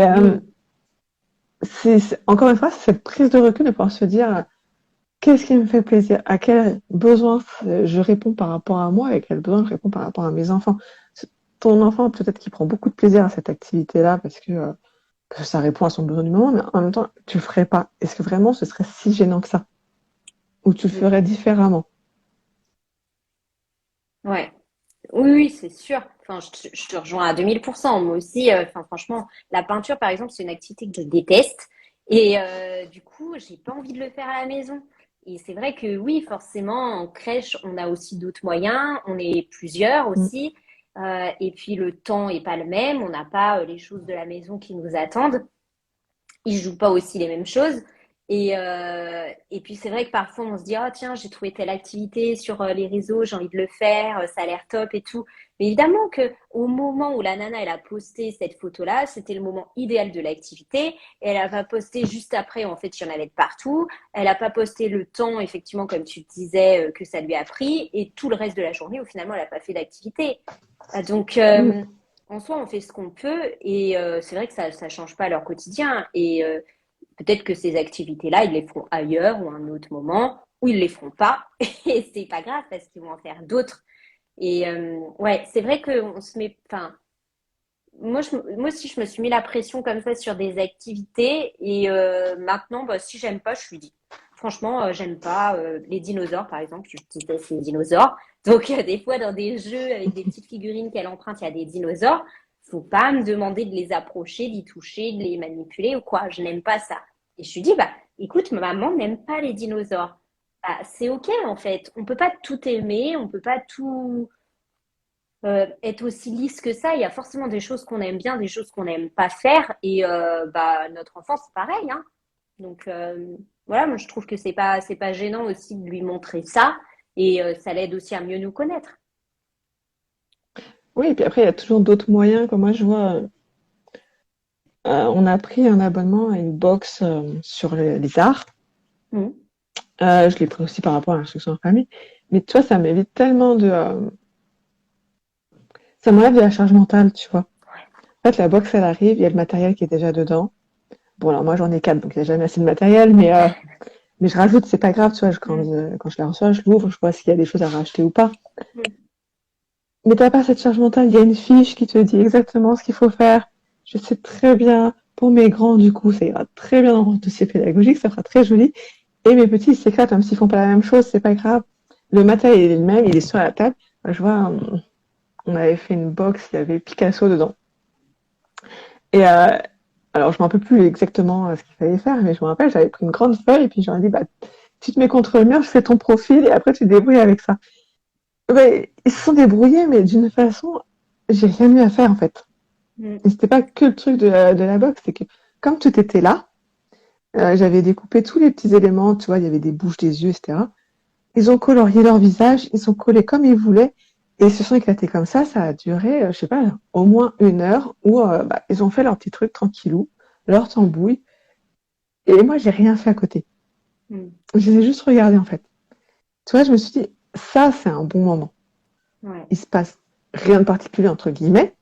Oui, encore une fois, c'est cette prise de recul de pouvoir se dire qu'est-ce qui me fait plaisir, à quel besoin je réponds par rapport à moi et à quel besoin je réponds par rapport à mes enfants. Ton enfant, peut-être qu'il prend beaucoup de plaisir à cette activité-là que ça répond à son besoin du moment, mais en même temps, tu le ferais pas. Est-ce que vraiment ce serait si gênant que ça? Ou tu le oui. ferais différemment? Ouais. Oui, oui, c'est sûr. Enfin, je te rejoins à 2000%. Moi aussi, enfin, franchement, la peinture, par exemple, c'est une activité que je déteste. Et du coup, j'ai pas envie de le faire à la maison. Et c'est vrai que oui, forcément, en crèche, on a aussi d'autres moyens. On est plusieurs Mm. aussi. Et puis, le temps est pas le même. On n'a pas les choses de la maison qui nous attendent. Ils jouent pas aussi les mêmes choses. Et puis c'est vrai que parfois on se dit, oh tiens, j'ai trouvé telle activité sur les réseaux, j'ai envie de le faire, ça a l'air top et tout. Mais évidemment que au moment où la nana elle a posté cette photo-là, c'était le moment idéal de l'activité. Et elle a pas posté juste après, en fait, il y en avait de partout. Elle a pas posté le temps, effectivement, comme tu disais, que ça lui a pris. Et tout le reste de la journée, où finalement, elle a pas fait d'activité. Donc, Mm. en soi, on fait ce qu'on peut et c'est vrai que ça ne change pas leur quotidien. Et peut-être que ces activités-là, ils les feront ailleurs ou à un autre moment, ou ils les feront pas. Et c'est pas grave parce qu'ils vont en faire d'autres. Et ouais, c'est vrai qu'on se met. Enfin, moi aussi, je me suis mis la pression comme ça sur des activités. Et maintenant, bah, si j'aime pas, je lui dis. Franchement, j'aime pas les dinosaures, par exemple. Je déteste les dinosaures. Donc, des fois, dans des jeux avec des petites figurines qu'elle emprunte, il y a des dinosaures. Faut pas me demander de les approcher, d'y toucher, de les manipuler ou quoi. Je n'aime pas ça. Et je lui dis, bah, écoute, ma maman n'aime pas les dinosaures. Bah, c'est ok, en fait. On peut pas tout aimer, on peut pas tout être aussi lisse que ça. Il y a forcément des choses qu'on aime bien, des choses qu'on n'aime pas faire. Et bah, notre enfant, c'est pareil. Hein. Donc voilà, moi je trouve que c'est pas gênant aussi de lui montrer ça. Et ça l'aide aussi à mieux nous connaître. Oui, et puis après, il y a toujours d'autres moyens. Comme moi, je vois, on a pris un abonnement à une box sur les arts. Mm. Je l'ai pris aussi par rapport à l'instruction en famille. Mais tu vois, ça m'évite tellement ça m'enlève de la charge mentale, tu vois. En fait, la box, elle arrive, il y a le matériel qui est déjà dedans. Bon, alors moi, j'en ai 4, donc il n'y a jamais assez de matériel, mais je rajoute, c'est pas grave, tu vois. Mm. Quand je la reçois, je l'ouvre, je vois s'il y a des choses à racheter ou pas. Mm. Mais t'as pas cette charge mentale, il y a une fiche qui te dit exactement ce qu'il faut faire. Je sais très bien, pour mes grands, du coup, ça ira très bien dans le dossier pédagogique, ça fera très joli. Et mes petits, ils s'éclatent, même s'ils font pas la même chose, c'est pas grave. Le matériel il est le même, il est sur la table. Je vois, on avait fait une box, il y avait Picasso dedans. Et alors, je me rappelle plus exactement ce qu'il fallait faire, mais je me rappelle, j'avais pris une grande feuille et puis j'aurais dit, bah, tu te mets contre le mur, je fais ton profil et après tu te débrouilles avec ça. Ouais, ils se sont débrouillés, mais d'une façon, j'ai rien eu à faire en fait. Mm. Et c'était pas que le truc de la boxe, c'est que comme tout était là, j'avais découpé tous les petits éléments, tu vois, il y avait des bouches, des yeux, etc. Ils ont colorié leur visage, ils sont collés comme ils voulaient, et ils se sont éclatés comme ça a duré, je sais pas, au moins 1 heure, où bah, ils ont fait leur petit truc tranquillou, leur tambouille, et moi j'ai rien fait à côté. Mm. Je les ai juste regardés en fait. Tu vois, je me suis dit, ça c'est un bon moment. Ouais. Il se passe rien de particulier entre guillemets,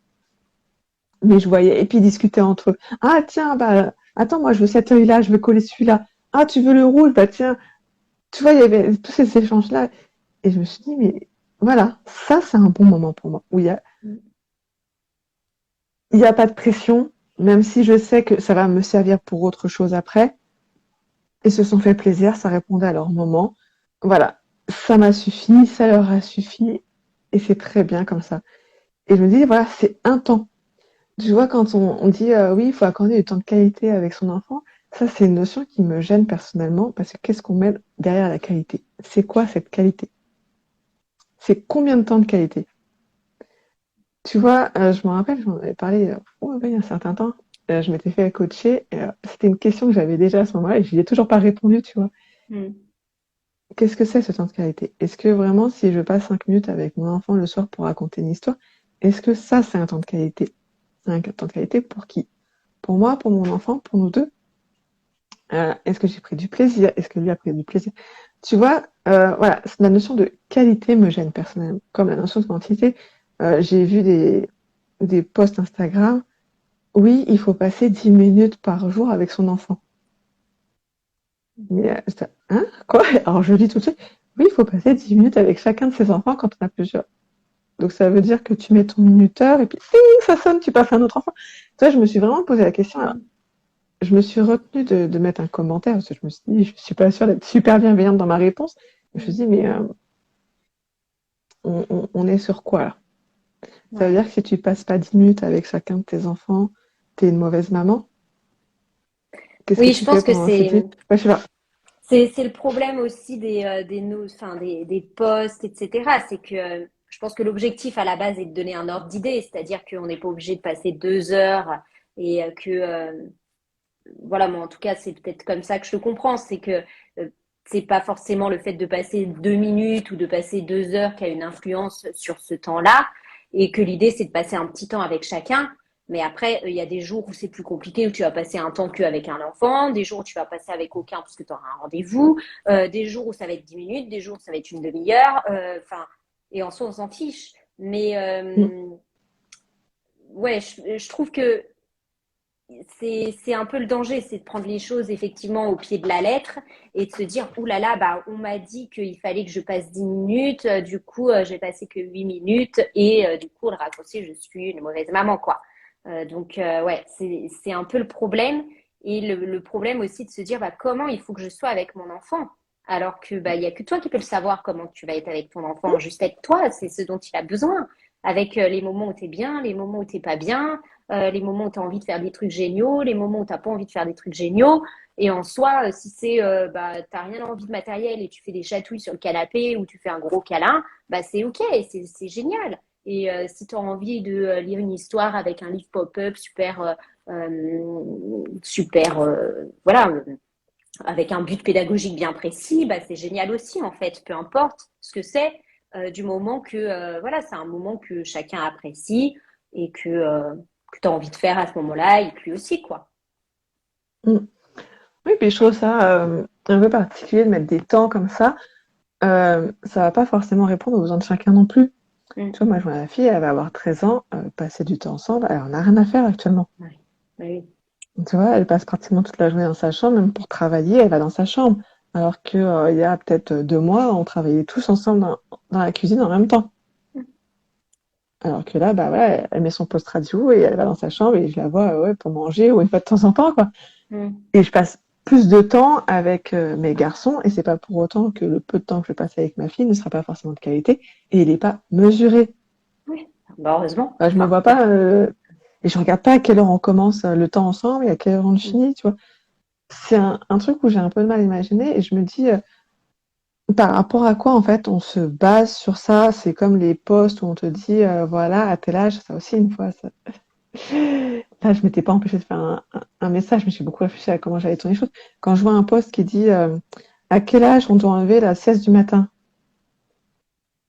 mais je voyais, et puis ils discutaient entre eux. Ah tiens, bah attends, moi je veux cet œil-là, je veux coller celui-là. Ah, tu veux le rouge, bah tiens. Tu vois, il y avait tous ces échanges-là. Et je me suis dit, mais voilà, ça c'est un bon moment pour moi, où Mm. il y a pas de pression, même si je sais que ça va me servir pour autre chose après. Ils se sont fait plaisir, ça répondait à leur moment. Voilà, ça m'a suffi, ça leur a suffi, et c'est très bien comme ça. Et je me dis, voilà, c'est un temps. Tu vois, quand on dit oui, il faut accorder du temps de qualité avec son enfant, ça c'est une notion qui me gêne personnellement parce que qu'est-ce qu'on met derrière la qualité? C'est quoi cette qualité? C'est combien de temps de qualité? Tu vois, je me rappelle, j'en avais parlé il y a un certain temps. Je m'étais fait coacher. C'était une question que j'avais déjà à ce moment-là et je n'y ai toujours pas répondu, tu vois. Mm. Qu'est-ce que c'est ce temps de qualité? Est-ce que vraiment, si je passe 5 minutes avec mon enfant le soir pour raconter une histoire, est-ce que ça, c'est un temps de qualité? C'est un temps de qualité pour qui? Pour moi, pour mon enfant, pour nous deux? Est-ce que j'ai pris du plaisir? Est-ce que lui a pris du plaisir? Tu vois, voilà, la notion de qualité me gêne personnellement, comme la notion de quantité. J'ai vu des posts Instagram. Oui, il faut passer 10 minutes par jour avec son enfant. Mais, hein? Quoi? Alors je dis tout de suite, oui, il faut passer 10 minutes avec chacun de ses enfants quand on a plusieurs. Donc ça veut dire que tu mets ton minuteur et puis ting, ça sonne, tu passes à un autre enfant. Tu vois, je me suis vraiment posé la question. Alors, Mm. je me suis retenue de mettre un commentaire parce que je me suis dit, je suis pas sûre d'être super bienveillante dans ma réponse. Je me suis Mm. dit, mais on est sur quoi là? Ça veut Ouais. dire que si tu passes pas 10 minutes avec chacun de tes enfants, t'es une mauvaise maman? Qu'est-ce que Oui, je tu fais pense que pendant ces 10? Ouais, je sais pas. c'est le problème aussi enfin, des postes, etc. C'est que je pense que l'objectif à la base est de donner un ordre d'idée, c'est-à-dire qu'on n'est pas obligé de passer 2 heures et voilà, moi en tout cas, c'est peut-être comme ça que je le comprends, c'est que c'est pas forcément le fait de passer 2 minutes ou de passer 2 heures qui a une influence sur ce temps-là, et que l'idée c'est de passer un petit temps avec chacun. Mais après, il y a des jours où c'est plus compliqué, où tu vas passer un temps qu'avec un enfant, des jours où tu vas passer avec aucun parce que tu auras un rendez-vous, des jours où ça va être 10 minutes, des jours où ça va être une demi-heure, enfin, et en soi, on s'en fiche. Mais Mm. ouais, je trouve que c'est un peu le danger, c'est de prendre les choses effectivement au pied de la lettre et de se dire, ouh là là, bah, on m'a dit qu'il fallait que je passe 10 minutes, du coup, j'ai passé que 8 minutes et du coup, le raccourci, je suis une mauvaise maman, quoi. Ouais, c'est un peu le problème et le problème aussi de se dire, bah, comment il faut que je sois avec mon enfant alors que bah, il y a que toi qui peux le savoir comment tu vas être avec ton enfant, juste être toi, c'est ce dont il a besoin, avec les moments où tu es bien, les moments où tu pas bien, les moments où tu as envie de faire des trucs géniaux, les moments où tu n'as pas envie de faire des trucs géniaux. Et en soi, si c'est bah, t'as rien envie de matériel et tu fais des chatouilles sur le canapé ou tu fais un gros câlin, bah c'est ok, c'est génial. Et si tu as envie de lire une histoire avec un livre pop-up super, voilà, avec un but pédagogique bien précis, bah c'est génial aussi en fait, peu importe ce que c'est, du moment que voilà, c'est un moment que chacun apprécie et que tu as envie de faire à ce moment-là, et puis aussi, quoi. Mm. Oui, puis je trouve ça un peu particulier de mettre des temps comme ça. Ça va pas forcément répondre aux besoins de chacun non plus. Mm. Tu vois, moi, je vois ma fille, elle va avoir 13 ans, passer du temps ensemble, elle en a rien à faire actuellement. Ouais. Oui. Tu vois, elle passe pratiquement toute la journée dans sa chambre, même pour travailler, elle va dans sa chambre. Alors que, il y a peut-être 2 mois, on travaillait tous ensemble dans la cuisine en même temps. Alors que là, bah ouais, elle met son post radio et elle va dans sa chambre et je la vois, ouais, pour manger ou une fois de temps en temps, quoi. Mm. Et je passe plus de temps avec mes garçons et c'est pas pour autant que le peu de temps que je passe avec ma fille ne sera pas forcément de qualité et il n'est pas mesuré. Oui. Bah, heureusement. Enfin, je me Enfin, vois pas et je regarde pas à quelle heure on commence le temps ensemble et à quelle heure on le mm. finit, tu vois. C'est un truc où j'ai un peu de mal à imaginer et je me dis par rapport à quoi en fait on se base sur ça. C'est comme les posts où on te dit voilà à tel âge, ça aussi une fois ça. Là, je m'étais pas empêchée de faire un message, mais j'ai beaucoup réfléchi à comment j'allais tourner les choses. Quand je vois un post qui dit à quel âge on doit enlever la sieste du matin,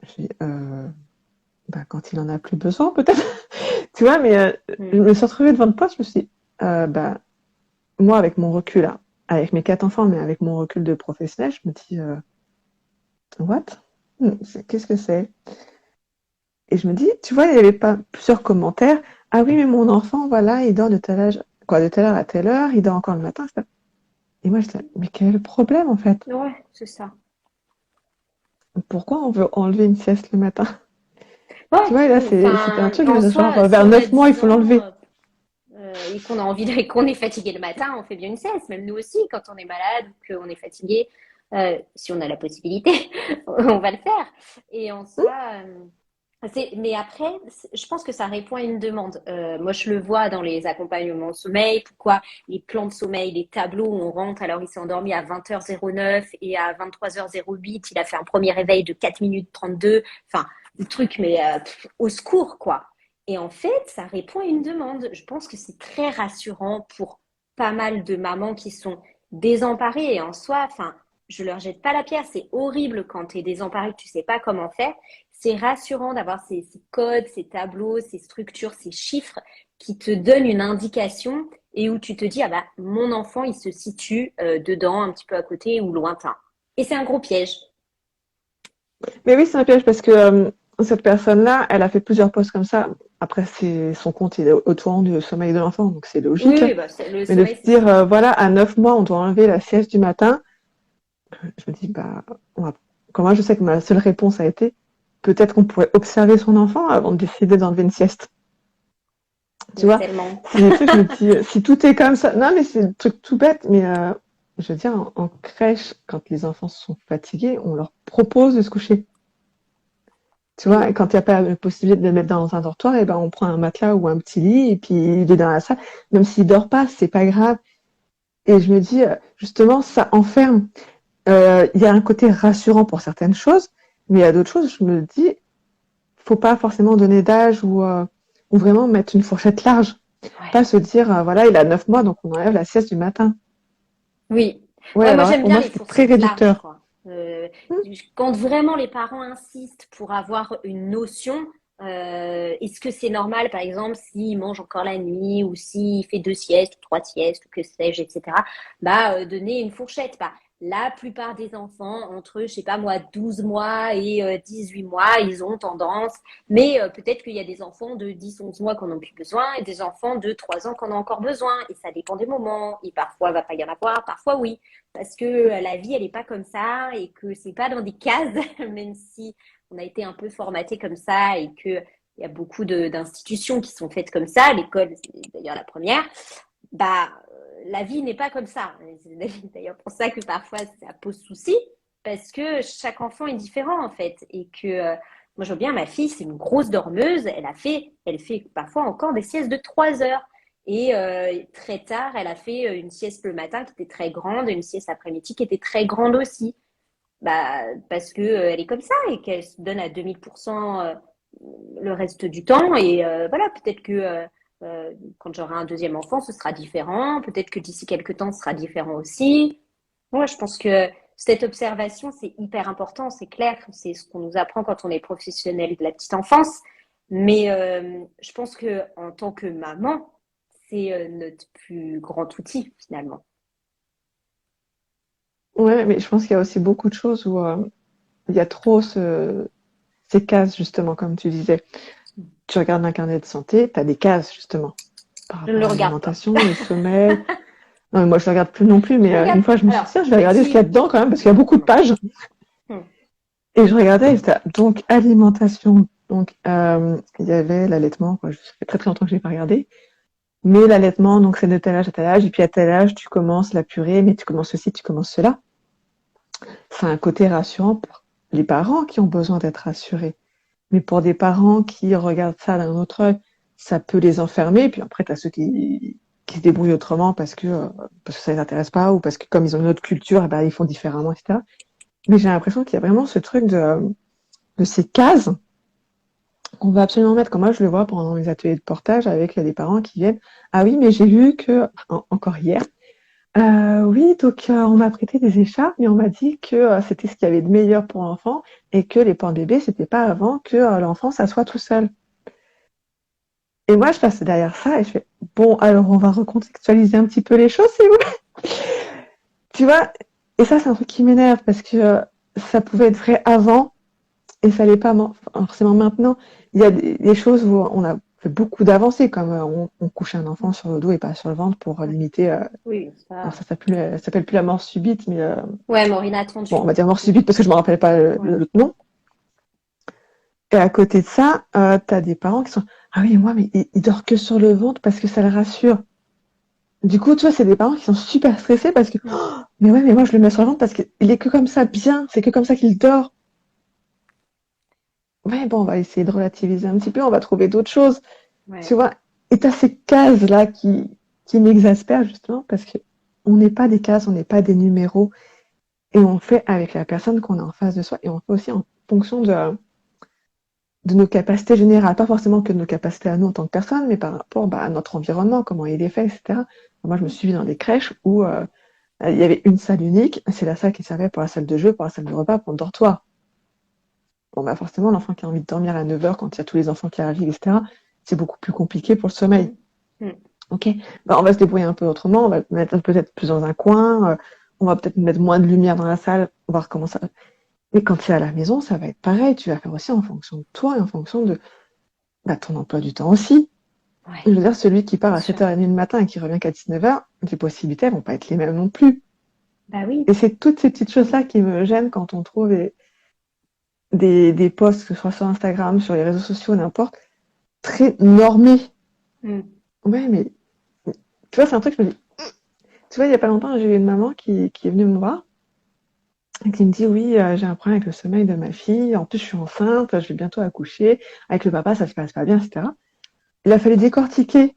je dis bah, quand il en a plus besoin peut-être, tu vois. Mais je Mm. me suis retrouvée devant le post, je me suis dit bah moi avec mon recul là, avec mes 4 enfants, mais avec mon recul de professionnel, je me dis what? Qu'est-ce que c'est? Et je me dis, tu vois, il n'y avait pas plusieurs commentaires. Ah oui, mais mon enfant, voilà, il dort de tel âge, quoi, de telle heure à telle heure, il dort encore le matin. Et moi, je dis, mais quel est le problème en fait? Ouais, c'est ça. Pourquoi on veut enlever une sieste le matin? Tu Ouais, vois, et là, c'était un enfin, truc, en genre, soi, vers si on a 9 mois, il 10 faut ans l'enlever. et qu'on a envie qu'on est fatigué le matin, on fait bien une sieste. Même nous aussi, quand on est malade ou qu'on est fatigué, si on a la possibilité, on va le faire. Et en Hum, soi, mais après, je pense que ça répond à une demande. Moi, je le vois dans les accompagnements au sommeil. Pourquoi les plans de sommeil, les tableaux où on rentre, alors il s'est endormi à 20h09 et à 23h08, il a fait un premier réveil de 4 minutes 32. Enfin, le truc, mais au secours, quoi. Et en fait, ça répond à une demande. Je pense que c'est très rassurant pour pas mal de mamans qui sont désemparées. Et en soi, enfin, je leur jette pas la pierre. C'est horrible quand tu es désemparé, que tu sais pas comment faire. C'est rassurant d'avoir ces codes, ces tableaux, ces structures, ces chiffres qui te donnent une indication et où tu te dis, ah bah, mon enfant, il se situe dedans, un petit peu à côté ou lointain. Et c'est un gros piège. Mais oui, c'est un piège parce que cette personne-là, elle a fait plusieurs posts comme ça. Après, son compte, il est autour du sommeil de l'enfant, donc c'est Oui, logique. oui, bah, le Mais de sommeil, se c'est dire, super voilà, important. à 9 mois, on doit enlever la sieste du matin. Je me dis, bah, quand moi, je sais que ma seule réponse a été, peut-être qu'on pourrait observer son enfant avant de décider d'enlever une sieste. Tu Mais vois, tellement. c'est des trucs, je me dis, si tout est comme ça, non, mais c'est un truc tout bête, mais je veux dire, en crèche, quand les enfants sont fatigués, on leur propose de se coucher. Tu vois, et Oui, quand il n'y a pas la possibilité de le mettre dans un dortoir, et ben on prend un matelas ou un petit lit et puis il est dans la salle. Même s'il dort pas, c'est pas grave. Et je me dis, justement, ça enferme. Il y a un côté rassurant pour certaines choses, mais il y a d'autres choses, je me dis, faut pas forcément donner d'âge ou vraiment mettre une fourchette large. ouais. Pas se dire, voilà, il a 9 mois, donc on enlève la sieste du matin. Oui. Ouais, Ouais, moi alors là, j'aime pour bien moi, les c'était très fourchettes larges, réducteur. quoi. Quand vraiment les parents insistent pour avoir une notion, est-ce que c'est normal, par exemple, s'il mange encore la nuit ou s'il fait 2 siestes, 3 siestes, ou que sais-je, etc. Bah, donner une fourchette. Bah, la plupart des enfants, entre, je sais pas moi, 12 mois et 18 mois, ils ont tendance, mais peut-être qu'il y a des enfants de 10, 11 mois qui en ont plus besoin et des enfants de 3 ans qui en ont encore besoin. Et ça dépend des moments. Et parfois, il va pas y en avoir, parfois oui. Parce que la vie, elle n'est pas comme ça et que c'est pas dans des cases, même si on a été un peu formaté comme ça et qu'il y a beaucoup d'institutions qui sont faites comme ça. L'école, c'est d'ailleurs la première. Bah, la vie n'est pas comme ça. C'est d'ailleurs pour ça que parfois ça pose souci, parce que chaque enfant est différent en fait. Et que moi, je vois bien ma fille, c'est une grosse dormeuse. Elle fait parfois encore des siestes de 3 heures. Et très tard, elle a fait une sieste le matin qui était très grande et une sieste après-midi qui était très grande aussi. Bah, parce que elle est comme ça et qu'elle se donne à 2000% le reste du temps. Et voilà, peut-être que quand j'aurai un deuxième enfant, ce sera différent. Peut-être que d'ici quelques temps, ce sera différent aussi. Moi, je pense que cette observation, c'est hyper important, c'est clair. C'est ce qu'on nous apprend quand on est professionnel de la petite enfance. Mais je pense que en tant que maman, c'est notre plus grand outil finalement. Ouais, mais je pense qu'il y a aussi beaucoup de choses où il y a trop ces cases, justement, comme tu disais. Tu regardes un carnet de santé, tu as des cases, justement, par Je ne rapport le à regarde pas. l'alimentation, le sommeil. Non, mais moi, je ne regarde plus non plus, Je mais regarde. une fois, je me suis Alors, dit, tiens, je vais regarder ce qu'il y a petit. dedans quand même, parce qu'il y a Non, beaucoup de non. pages. Hmm. Et je regardais, et j'étais, donc, alimentation. Donc, il y avait l'allaitement, quoi. Ça fait très très longtemps que je n'ai pas regardé. Mais l'allaitement, donc, c'est de tel âge à tel âge. Et puis, à tel âge, tu commences la purée, mais tu commences ceci, tu commences cela. C'est un côté rassurant pour les parents qui ont besoin d'être rassurés. Mais pour des parents qui regardent ça d'un autre œil, ça peut les enfermer. Puis après, tu as ceux qui se débrouillent autrement parce que ça les intéresse pas ou parce que comme ils ont une autre culture, eh ben, ils font différemment, etc. Mais j'ai l'impression qu'il y a vraiment ce truc de ces cases qu'on va absolument mettre, comme moi je le vois pendant les ateliers de portage avec des parents qui viennent. Ah oui, mais j'ai vu que, encore hier, oui, donc on m'a prêté des écharpes, mais on m'a dit que c'était ce qu'il y avait de meilleur pour l'enfant et que les pains bébés, c'était pas avant que l'enfant s'assoie tout seul. Et moi, je passe derrière ça et je fais, bon, alors on va recontextualiser un petit peu les choses, s'il vous plaît. Tu vois? Et ça, c'est un truc qui m'énerve parce que ça pouvait être vrai avant et ça l'est pas forcément maintenant. Il y a des choses où on a fait beaucoup d'avancées, comme on couche un enfant sur le dos et pas sur le ventre pour limiter. Oui, Alors ça. ça s'appelle plus la mort subite, mais Ouais, mort bon, on inattendue. va dire mort Hmm. subite parce que je me rappelle pas Ouais. l'autre nom. Et à côté de ça, t'as des parents qui sont, ah oui, moi, mais il dort que sur le ventre parce que ça le rassure. Du coup, tu vois, c'est des parents qui sont super stressés parce que, Hmm. oh, mais ouais, mais moi je le mets sur le ventre parce qu'il est que comme ça, bien, c'est que comme ça qu'il dort. Ouais, bon, on va essayer de relativiser un petit peu, on va trouver d'autres choses, tu Ouais. vois. Et t'as ces cases-là qui m'exaspèrent justement parce que on n'est pas des cases, on n'est pas des numéros et on fait avec la personne qu'on a en face de soi et on fait aussi en fonction de nos capacités générales, pas forcément que de nos capacités à nous en tant que personne, mais par rapport à notre environnement, comment il est fait, etc. Moi, je me suis vue dans des crèches où il y avait une salle unique, c'est la salle qui servait pour la salle de jeu, pour la salle de repas, pour le dortoir. Bon, bah forcément, l'enfant qui a envie de dormir à 9 heures quand il y a tous les enfants qui arrivent, etc., c'est beaucoup plus compliqué pour le sommeil. Hmm. Hmm. Ok, bah, on va se débrouiller un peu autrement, on va te mettre peut-être plus dans un coin, on va peut-être mettre moins de lumière dans la salle, voir comment ça. Mais quand tu es à la maison, ça va être pareil, tu vas faire aussi en fonction de toi et en fonction de ton emploi du temps aussi. Ouais, Je veux dire, celui qui part bien à sûr. 7h30 le matin et qui revient qu'à 19h, les possibilités elles vont pas être les mêmes non plus. Bah oui. Et c'est toutes ces petites choses-là qui me gênent quand on trouve des posts, que ce soit sur Instagram, sur les réseaux sociaux, n'importe, très normés. Mm. Ouais, mais tu vois, c'est un truc, je me dis, tu vois, il y a pas longtemps, j'ai eu une maman qui est venue me voir et qui me dit, oui, j'ai un problème avec le sommeil de ma fille, en plus je suis enceinte, je vais bientôt accoucher, avec le papa ça se passe pas bien, etc. Il a fallu décortiquer.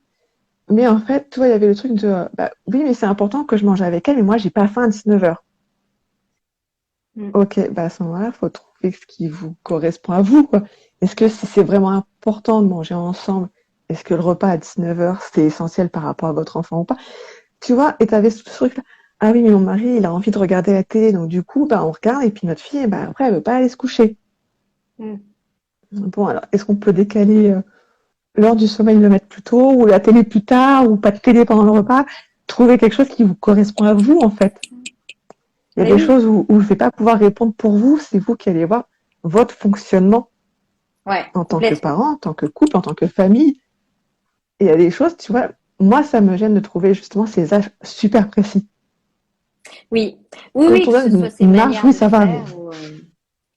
Mais en fait, tu vois, il y avait le truc de, oui, mais c'est important que je mange avec elle, mais moi, j'ai pas faim à 19h. Mm. Ok, à ce moment-là, il faut trouver ce qui vous correspond à vous, quoi. Est-ce que si c'est vraiment important de manger ensemble, est-ce que le repas à 19h, c'est essentiel par rapport à votre enfant ou pas? Tu vois, et t'avais ce truc-là. Ah oui, mais mon mari, il a envie de regarder la télé, donc du coup, on regarde, et puis notre fille, après, elle veut pas aller se coucher. Mm. Bon, alors, est-ce qu'on peut décaler l'heure du sommeil, le mettre plus tôt, ou la télé plus tard, ou pas de télé pendant le repas? Trouver quelque chose qui vous correspond à vous, en fait. Il y a Mais des oui, choses où je ne vais pas pouvoir répondre pour vous, c'est vous qui allez voir votre fonctionnement ouais, en tant que complètement. parent, en tant que couple, en tant que famille. Et il y a des choses, tu vois, moi, ça me gêne de trouver justement ces âges super précis. Oui, oui, Quand oui, on que ce donne soit ces une marge, manières oui, de ça va, mais faire.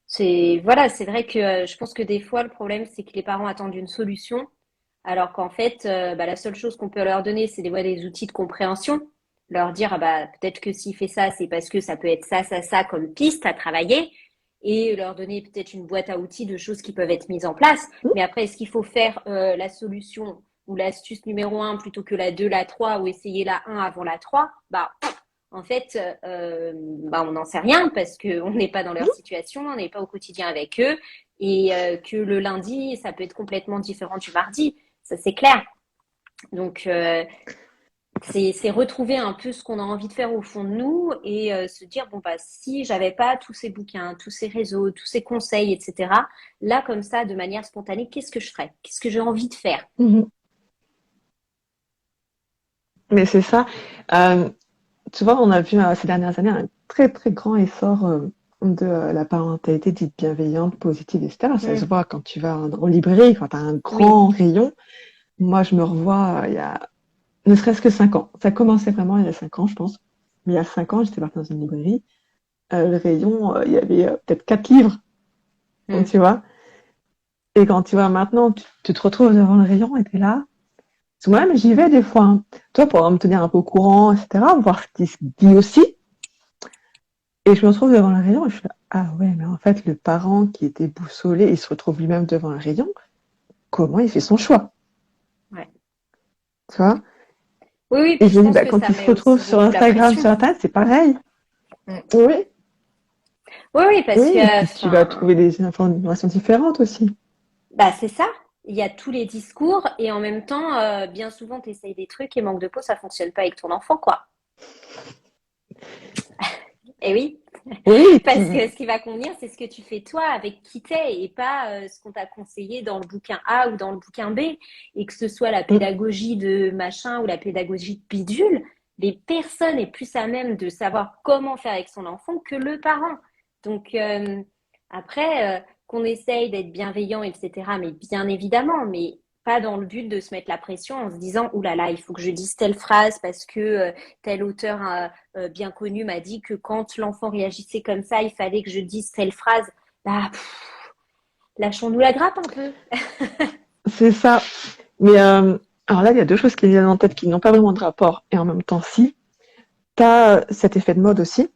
C'est voilà, c'est vrai que je pense que des fois le problème c'est que les parents attendent une solution, alors qu'en fait la seule chose qu'on peut leur donner c'est des outils de compréhension, leur dire ah bah peut-être que s'il fait ça c'est parce que ça peut être ça ça ça comme piste à travailler et leur donner peut-être une boîte à outils de choses qui peuvent être mises en place. Mais après est-ce qu'il faut faire la solution ou l'astuce numéro un plutôt que la 2 la 3 ou essayer la un avant la 3 bah en fait, on n'en sait rien parce qu'on n'est pas dans leur situation, on n'est pas au quotidien avec eux et que le lundi, ça peut être complètement différent du mardi, ça c'est clair. Donc, c'est retrouver un peu ce qu'on a envie de faire au fond de nous et se dire, bon, bah, si j'avais pas tous ces bouquins, tous ces réseaux, tous ces conseils, etc., là, comme ça, de manière spontanée, qu'est-ce que je ferais? Qu'est-ce que j'ai envie de faire? Mhm. Mais c'est ça. Euh, Tu vois, on a vu ces dernières années un très très grand essor de la parentalité dite bienveillante, positive, etc. Ça se Mm. voit quand tu vas en librairie, quand tu as un Oui, grand rayon. Moi, je me revois il y a ne serait-ce que 5 ans. Ça commençait vraiment il y a 5 ans, je pense. Mais il y a 5 ans, j'étais partie dans une librairie. Le rayon, il y avait peut-être 4 livres, donc, mm. tu vois. Et quand tu vois maintenant, tu te retrouves devant le rayon et tu es là. Parce que moi-même, j'y vais des fois, hein. Toi, pour me tenir un peu au courant, etc., voir ce qui se dit aussi. Et je me retrouve devant le rayon et je suis là, ah ouais, mais en fait, le parent qui était boussolé, il se retrouve lui-même devant le rayon. Comment il fait son choix, Ouais. tu vois? Oui, oui, Et puis je je me dis, pense que quand ça il se met retrouve aussi sur beaucoup la Instagram, sur pression. Internet, c'est pareil. Mm. Oui, Oui, oui, parce oui, et que, puis tu vas enfin, trouver des informations différentes aussi. bah, c'est ça. Il y a tous les discours et en même temps, bien souvent, tu essayes des trucs et manque de peau, ça fonctionne pas avec ton enfant, quoi. Et oui, Oui, et parce que puis, ce qui va convenir, c'est ce que tu fais toi avec qui t'es et pas ce qu'on t'a conseillé dans le bouquin A ou dans le bouquin B. Et que ce soit la mm, pédagogie de machin ou la pédagogie de bidule, les personnes est plus à même de savoir comment faire avec son enfant que le parent. Donc après, qu'on essaye d'être bienveillant, etc. Mais bien évidemment, mais pas dans le but de se mettre la pression en se disant, ouh là là, il faut que je dise telle phrase parce que tel auteur bien connu m'a dit que quand l'enfant réagissait comme ça, il fallait que je dise telle phrase. Bah, lâchons-nous la grappe un peu. c'est ça. Mais alors là, il y a deux choses qui me viennent en tête qui n'ont pas vraiment de rapport, et en même temps, si. Tu as cet effet de mode aussi.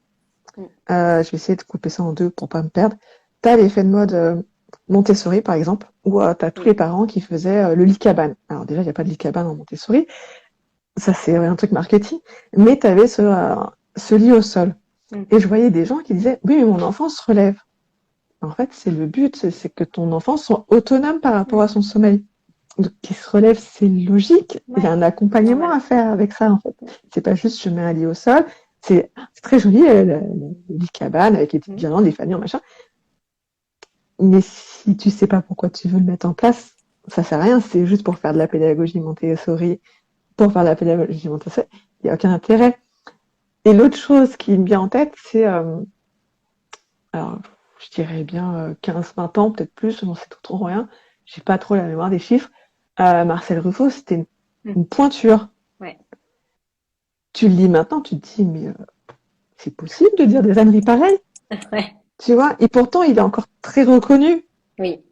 Mm. Je vais essayer de couper ça en deux pour pas me perdre. Tu as l'effet de mode Montessori, par exemple, où tu as tous les Oui. parents qui faisaient le lit cabane. Alors déjà, il n'y a pas de lit cabane en Montessori. Ça, c'est un truc marketing. Mais tu avais ce lit au sol. Mm. Et je voyais des gens qui disaient, oui, mais mon enfant se relève. En fait, c'est le but, c'est que ton enfant soit autonome par rapport à Mm. son sommeil. Donc, qu'il se relève, c'est logique. Il y a Ouais, un c'est accompagnement normal. à faire avec ça, en fait. C'est pas juste je mets un lit au sol. C'est très joli, le lit cabane avec les petites Mm. guirlandes, les familles, machin. Mais si tu sais pas pourquoi tu veux le mettre en place, ça sert à rien. C'est juste pour faire de la pédagogie Montessori pour faire la pédagogie Montessori, il n'y a aucun intérêt. Et l'autre chose qui me vient en tête, c'est, alors, je dirais bien 15-20 ans, peut-être plus, j'en sais trop rien. J'ai pas trop la mémoire des chiffres. Marcel Ruffo, c'était une pointure. Ouais. Tu le lis maintenant, tu te dis, mais c'est possible de dire des âneries pareilles, Ouais. tu vois? Et pourtant, il est encore très reconnu. Oui.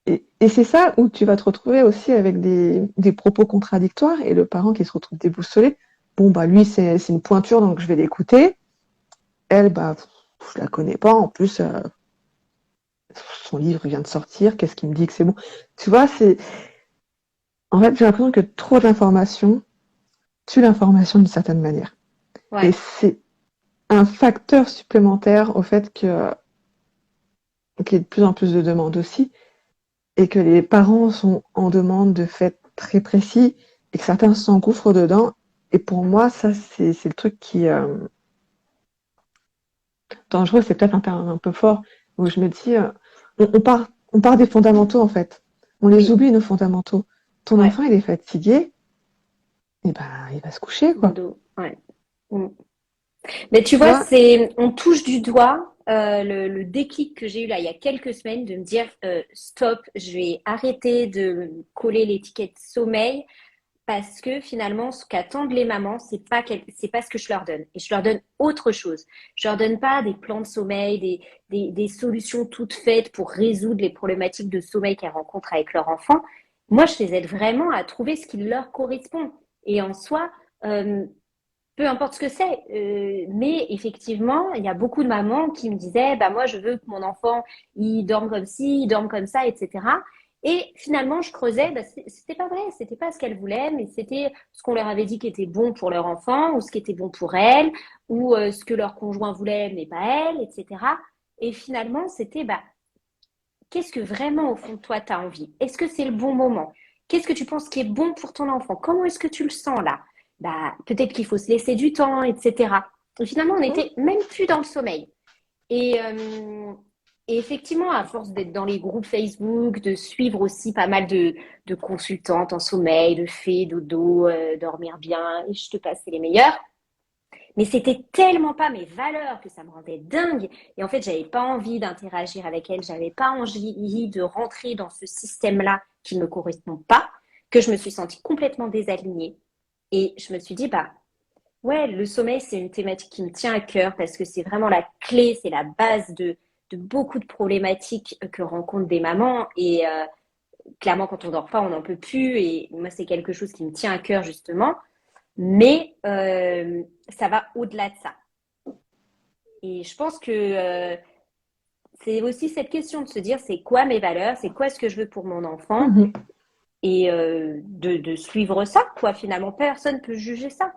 Et c'est ça où tu vas te retrouver aussi avec des propos contradictoires et le parent qui se retrouve déboussolé. Bon, bah lui, c'est une pointure, donc je vais l'écouter. Elle, bah, je la connais pas. En plus, son livre vient de sortir. Qu'est-ce qui me dit que c'est bon? Tu vois, en fait, j'ai l'impression que trop d'informations tue l'information d'une certaine manière. Ouais. Et c'est un facteur supplémentaire au fait qu'il y ait de plus en plus de demandes aussi et que les parents sont en demande de faits très précis et que certains s'engouffrent dedans. Et pour moi, ça, c'est le truc qui dangereux, c'est peut-être un terme un peu fort, où je me dis, on part des fondamentaux en fait. On les Oui. oublie, nos fondamentaux. Ton Ouais. enfant, il est fatigué, et ben, il va se coucher, quoi. Dodo. Ouais. Mm. Mais tu Tu vois, vois? on touche du doigt le déclic que j'ai eu là il y a quelques semaines de me dire stop, je vais arrêter de me coller l'étiquette sommeil parce que finalement, ce qu'attendent les mamans, c'est pas ce que je leur donne. Et je leur donne autre chose. Je leur donne pas des plans de sommeil, des solutions toutes faites pour résoudre les problématiques de sommeil qu'elles rencontrent avec leur enfant. Moi, je les aide vraiment à trouver ce qui leur correspond. Et en soi, euh, peu importe ce que c'est. Mais effectivement, il y a beaucoup de mamans qui me disaient, bah moi, je veux que mon enfant, il dorme comme ci, il dorme comme ça, etc. Et finalement, je creusais, bah, c'était pas vrai, c'était pas ce qu'elles voulaient, mais c'était ce qu'on leur avait dit qui était bon pour leur enfant, ou ce qui était bon pour elles, ou ce que leur conjoint voulait, mais pas elle, etc. Et finalement, c'était, bah, qu'est-ce que vraiment au fond de toi tu as envie? Est-ce que c'est le bon moment? Qu'est-ce que tu penses qui est bon pour ton enfant? Comment est-ce que tu le sens là? Bah, peut-être qu'il faut se laisser du temps, etc. Et finalement, on Mmh. n'était même plus dans le sommeil. Et effectivement, à force d'être dans les groupes Facebook, de suivre aussi pas mal de consultantes en sommeil, de fées, dodo, dormir bien, et je te passe les meilleurs. Mais c'était tellement pas mes valeurs que ça me rendait dingue. Et en fait, j'avais pas envie d'interagir avec elle. J'avais pas envie de rentrer dans ce système-là qui me correspond pas, que je me suis sentie complètement désalignée. Et je me suis dit, bah, ouais, le sommeil, c'est une thématique qui me tient à cœur parce que c'est vraiment la clé, c'est la base de beaucoup de problématiques que rencontrent des mamans. Et clairement, quand on dort pas, on n'en peut plus. Et moi, c'est quelque chose qui me tient à cœur, justement. Mais ça va au-delà de ça. Et je pense que c'est aussi cette question de se dire c'est quoi mes valeurs, c'est quoi ce que je veux pour mon enfant Mmh. et de suivre ça, quoi. Finalement, personne ne peut juger ça.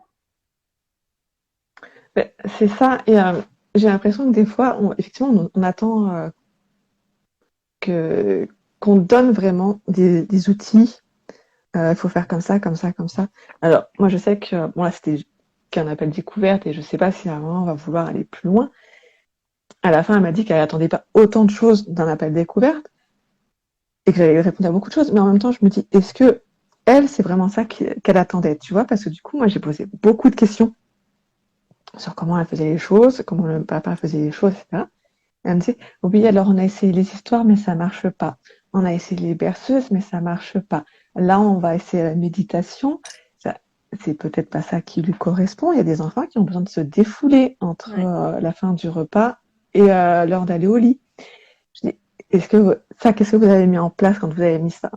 Beh, c'est ça et j'ai l'impression que des fois, effectivement, on attend, que qu'on donne vraiment des outils. Il faut faire comme ça, comme ça, comme ça. Alors, moi, je sais que, bon, là, c'était qu'un appel découverte et je sais pas si à un moment, on va vouloir aller plus loin. À la fin, elle m'a dit qu'elle attendait pas autant de choses d'un appel découverte et que j'allais répondre à beaucoup de choses. Mais en même temps, je me dis, est-ce que elle, c'est vraiment ça qu'elle attendait, tu vois? Parce que du coup, moi, j'ai posé beaucoup de questions sur comment elle faisait les choses, comment le papa faisait les choses, etc. Elle me dit, oui, alors on a essayé les histoires, mais ça marche pas. On a essayé les berceuses, mais ça marche pas. Là, on va essayer la méditation. Ça, c'est peut-être pas ça qui lui correspond. Il y a des enfants qui ont besoin de se défouler entre Ouais. la fin du repas et l'heure d'aller au lit. Je dis, qu'est-ce que vous avez mis en place quand vous avez mis ça?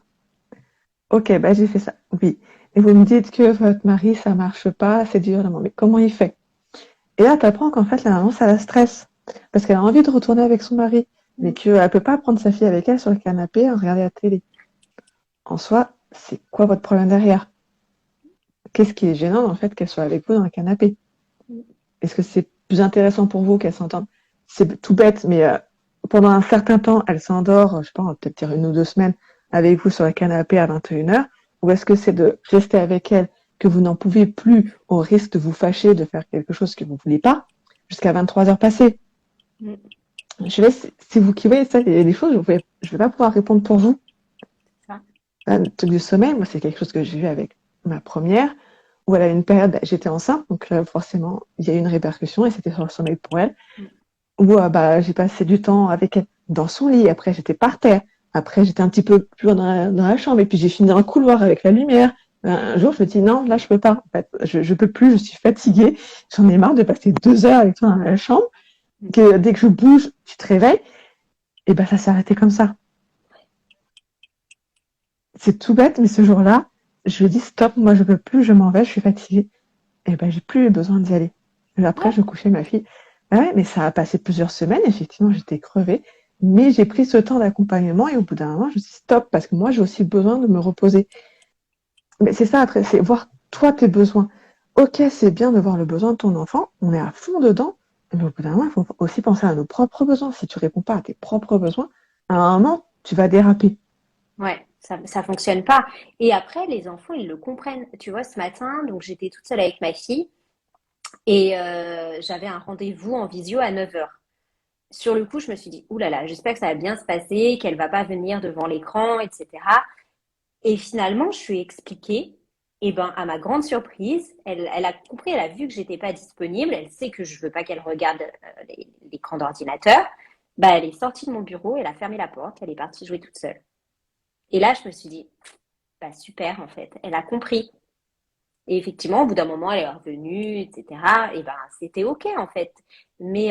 Ok, bah j'ai fait ça. Oui. Et vous me dites que votre mari, ça marche pas, c'est dur. Non, mais comment il fait? Et là, tu apprends qu'en fait, la maman, ça la stresse. Parce qu'elle a envie de retourner avec son mari. Mais qu'elle ne peut pas prendre sa fille avec elle sur le canapé à regarder la télé. En soi, c'est quoi votre problème derrière? Qu'est-ce qui est gênant dans le fait qu'elle soit avec vous dans le canapé? Est-ce que c'est plus intéressant pour vous qu'elle s'entende? C'est tout bête, mais pendant un certain temps, elle s'endort, je sais pas, on va peut-être dire 1 ou 2 semaines, avec vous sur le canapé à 21h. Ou est-ce que c'est de rester avec elle que vous n'en pouvez plus au risque de vous fâcher, de faire quelque chose que vous ne voulez pas, jusqu'à 23h passées? Mm. Je laisse, c'est vous qui voyez ça, les choses, je vais pas pouvoir répondre pour vous. Ça. Le truc du sommeil, moi, c'est quelque chose que j'ai vu avec ma première, où elle a eu une période, j'étais enceinte, donc forcément, il y a eu une répercussion et c'était sur le sommeil pour elle, où j'ai passé du temps avec elle dans son lit, après j'étais par terre, après j'étais un petit peu plus dans la chambre, et puis j'ai fini dans le couloir avec la lumière. Un jour, je me dis non, là je peux pas, en fait, je peux plus, je suis fatiguée, j'en ai marre de passer 2 heures avec toi dans la chambre, que dès que je bouge, tu te réveilles, et ben ça s'est arrêté comme ça. C'est tout bête, mais ce jour-là, je lui ai dit stop, moi je peux plus, je m'en vais, je suis fatiguée. Et ben j'ai plus eu besoin d'y aller. Et après, Ouais. je couchais ma fille. Ah ouais, mais ça a passé plusieurs semaines, effectivement, j'étais crevée. Mais j'ai pris ce temps d'accompagnement et au bout d'un moment, je me suis dit stop, parce que moi, j'ai aussi besoin de me reposer. Mais c'est ça après, c'est voir toi tes besoins. Ok, c'est bien de voir le besoin de ton enfant, on est à fond dedans, mais au bout d'un moment, il faut aussi penser à nos propres besoins. Si tu réponds pas à tes propres besoins, à un moment, tu vas déraper. Ouais, ça fonctionne pas. Et après, les enfants, ils le comprennent. Tu vois, ce matin, donc j'étais toute seule avec ma fille et j'avais un rendez-vous en visio à 9 heures. Sur le coup, je me suis dit, ouh là là, j'espère que ça va bien se passer, qu'elle va pas venir devant l'écran, etc. Et finalement, je lui ai expliqué. Et ben, à ma grande surprise, elle a compris, elle a vu que j'étais pas disponible. Elle sait que je veux pas qu'elle regarde l'écran d'ordinateur. Bah, elle est sortie de mon bureau, elle a fermé la porte, elle est partie jouer toute seule. Et là, je me suis dit, bah super en fait, elle a compris. Et effectivement, au bout d'un moment, elle est revenue, etc. Et ben, c'était OK en fait. Mais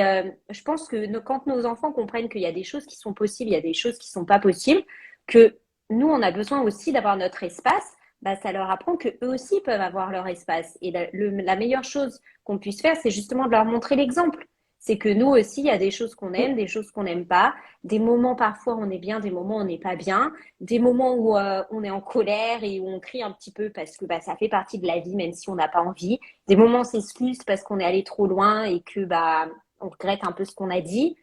je pense que quand nos enfants comprennent qu'il y a des choses qui sont possibles, il y a des choses qui sont pas possibles, que nous, on a besoin aussi d'avoir notre espace, bah, ça leur apprend que eux aussi peuvent avoir leur espace. Et la meilleure chose qu'on puisse faire, c'est justement de leur montrer l'exemple. C'est que nous aussi, il y a des choses qu'on aime, des choses qu'on n'aime pas, des moments parfois on est bien, des moments on n'est pas bien, des moments où on est en colère et où on crie un petit peu parce que bah, ça fait partie de la vie, même si on n'a pas envie. Des moments où on s'excuse parce qu'on est allé trop loin et que bah, on regrette un peu ce qu'on a dit.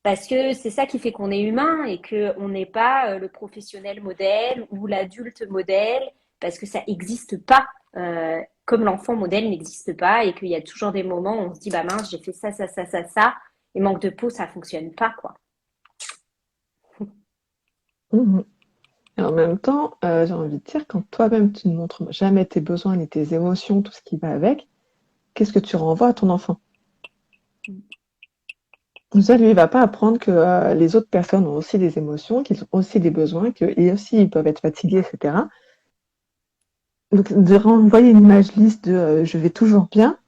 Parce que c'est ça qui fait qu'on est humain et qu'on n'est pas le professionnel modèle ou l'adulte modèle, parce que ça n'existe pas. Comme l'enfant modèle n'existe pas et qu'il y a toujours des moments où on se dit bah mince, j'ai fait ça, ça, ça, ça, ça, et manque de peau, ça fonctionne pas, quoi. Mhm. Et en même temps, j'ai envie de dire, quand toi-même tu ne montres jamais tes besoins ni tes émotions, tout ce qui va avec, qu'est-ce que tu renvoies à ton enfant? Ça, lui, il va pas apprendre que les autres personnes ont aussi des émotions, qu'ils ont aussi des besoins, qu'eux aussi ils peuvent être fatigués, etc. Donc, de renvoyer une image lisse de je vais toujours bien,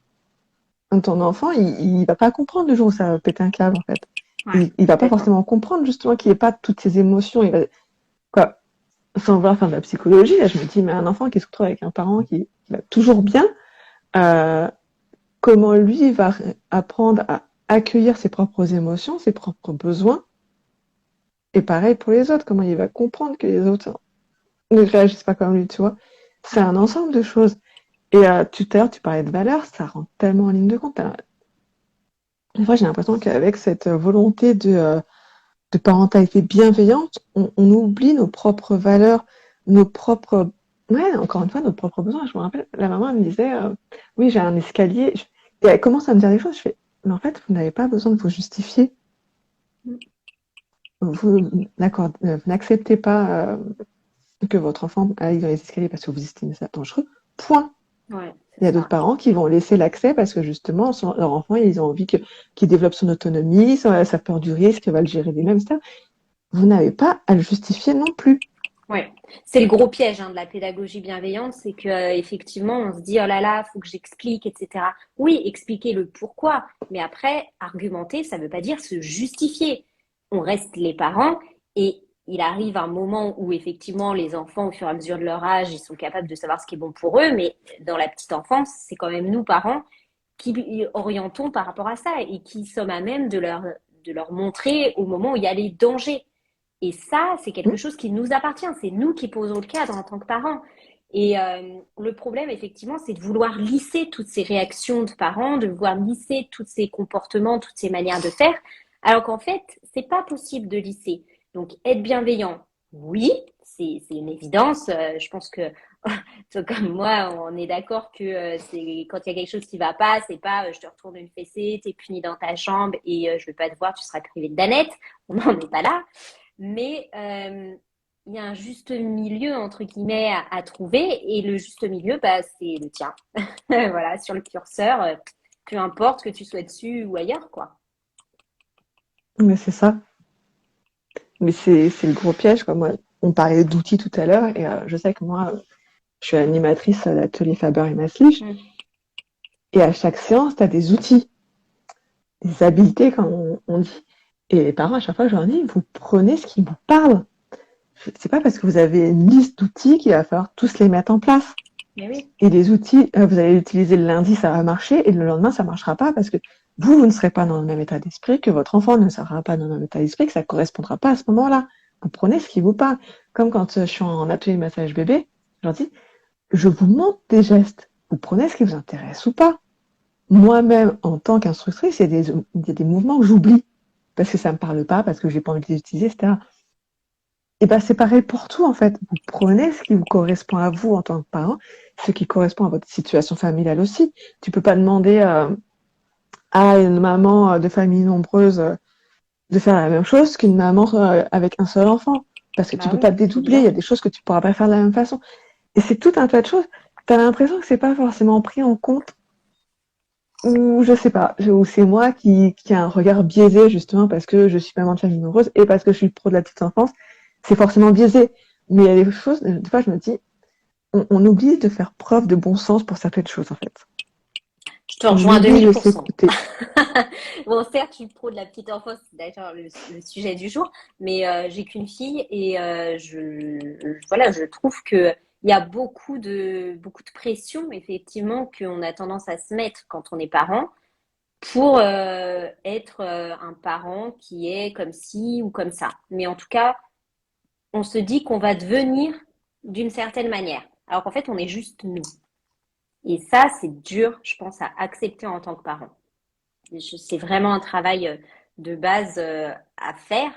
ton enfant, il va pas comprendre le jour où ça va péter un câble, en fait. Ouais, Il va pas complètement. forcément comprendre justement qu'il n'y ait pas toutes ces émotions. Il va, quoi, sans vouloir faire de la psychologie, là, je me dis, mais un enfant qui se retrouve avec un parent qui va toujours bien, euh, comment lui va apprendre à accueillir ses propres émotions, ses propres besoins, et pareil pour les autres, comment il va comprendre que les autres ne réagissent pas comme lui, tu vois. C'est Ouais. un ensemble de choses. Et tout à l'heure, tu parlais de valeurs, ça rentre tellement en ligne de compte. Alors, des fois, j'ai l'impression qu'avec cette volonté de parentalité bienveillante, on oublie nos propres valeurs, nos propres... Ouais, encore une fois, nos propres besoins. Je me rappelle, la maman elle me disait, oui, j'ai un escalier. Et elle commence à me dire des choses. Je fais, mais en fait, vous n'avez pas besoin de vous justifier. Vous n'acceptez pas que votre enfant aille dans les escaliers parce que vous estimez ça dangereux. Point. Ouais, c'est Il y a d'autres ça. parents qui vont laisser l'accès parce que justement, leur enfant, ils ont envie qu'il développe son autonomie, sa peur du risque, qu'il va le gérer lui-même, etc. Vous n'avez pas à le justifier non plus. Ouais, c'est le gros piège de la pédagogie bienveillante, c'est que effectivement on se dit oh là là, faut que j'explique, etc. Oui, expliquer le pourquoi, mais après argumenter, ça veut pas dire se justifier. On reste les parents et il arrive un moment où effectivement les enfants, au fur et à mesure de leur âge, ils sont capables de savoir ce qui est bon pour eux, mais dans la petite enfance, c'est quand même nous parents qui orientons par rapport à ça et qui sommes à même de leur montrer au moment où il y a les dangers. Et ça, c'est quelque chose qui nous appartient. C'est nous qui posons le cadre en tant que parents. Et le problème, effectivement, c'est de vouloir lisser toutes ces réactions de parents, de vouloir lisser tous ces comportements, toutes ces manières de faire, alors qu'en fait, c'est pas possible de lisser. Donc, être bienveillant, oui, c'est une évidence. Je pense que toi comme moi, on est d'accord que c'est quand il y a quelque chose qui va pas, c'est pas je te retourne une fessée, t'es puni dans ta chambre et je vais pas te voir, tu seras privé de danette. On n'en est pas là. Mais il y a un juste milieu, entre guillemets, à trouver. Et le juste milieu, bah, c'est le tien. Voilà, sur le curseur, peu importe que tu sois dessus ou ailleurs, quoi. Mais c'est ça. Mais c'est le gros piège, quoi. Moi, on parlait d'outils tout à l'heure, et je sais que moi, je suis animatrice à l'atelier Faber et Maslich, Mm. et à chaque séance, tu as des outils, des habiletés, comme on dit. Et les parents, à chaque fois, je leur dis, vous prenez ce qui vous parle. C'est pas parce que vous avez une liste d'outils qu'il va falloir tous les mettre en place. Mais oui. Et les outils, vous allez l'utiliser le lundi, ça va marcher, et le lendemain, ça marchera pas parce que vous ne serez pas dans le même état d'esprit, que votre enfant ne sera pas dans le même état d'esprit, que ça correspondra pas à ce moment-là. Vous prenez ce qui vous parle. Comme quand je suis en atelier massage bébé, je leur dis, je vous montre des gestes. Vous prenez ce qui vous intéresse ou pas. Moi-même, en tant qu'instructrice, il y a des mouvements que j'oublie parce que ça me parle pas, parce que j'ai pas envie de les utiliser, etc. Et ben c'est pareil pour tout en fait. Vous prenez ce qui vous correspond à vous en tant que parent, ce qui correspond à votre situation familiale aussi. Tu peux pas demander à une maman de famille nombreuse de faire la même chose qu'une maman avec un seul enfant, parce que tu Bah peux pas oui, te dédoubler. Il y a évidemment. des choses que tu pourras pas faire de la même façon. Et c'est tout un tas de choses. T'as l'impression que c'est pas forcément pris en compte, ou je sais pas, ou c'est moi qui a un regard biaisé justement parce que je suis maman de famille nombreuse et parce que je suis pro de la petite enfance. C'est forcément biaisé. Mais il y a des choses, des fois je me dis, on oublie de faire preuve de bon sens pour certaines choses en fait. Je te On rejoins à oublie de 2000%. s'écouter. Bon, certes, je suis pro de la petite enfance, c'est d'ailleurs le sujet du jour, mais j'ai qu'une fille et voilà, je trouve que il y a beaucoup de pression, effectivement, qu'on a tendance à se mettre quand on est parent pour être un parent qui est comme ci ou comme ça. Mais en tout cas, on se dit qu'on va devenir d'une certaine manière, alors qu'en fait, on est juste nous. Et ça, c'est dur, je pense, à accepter en tant que parent. C'est vraiment un travail de base à faire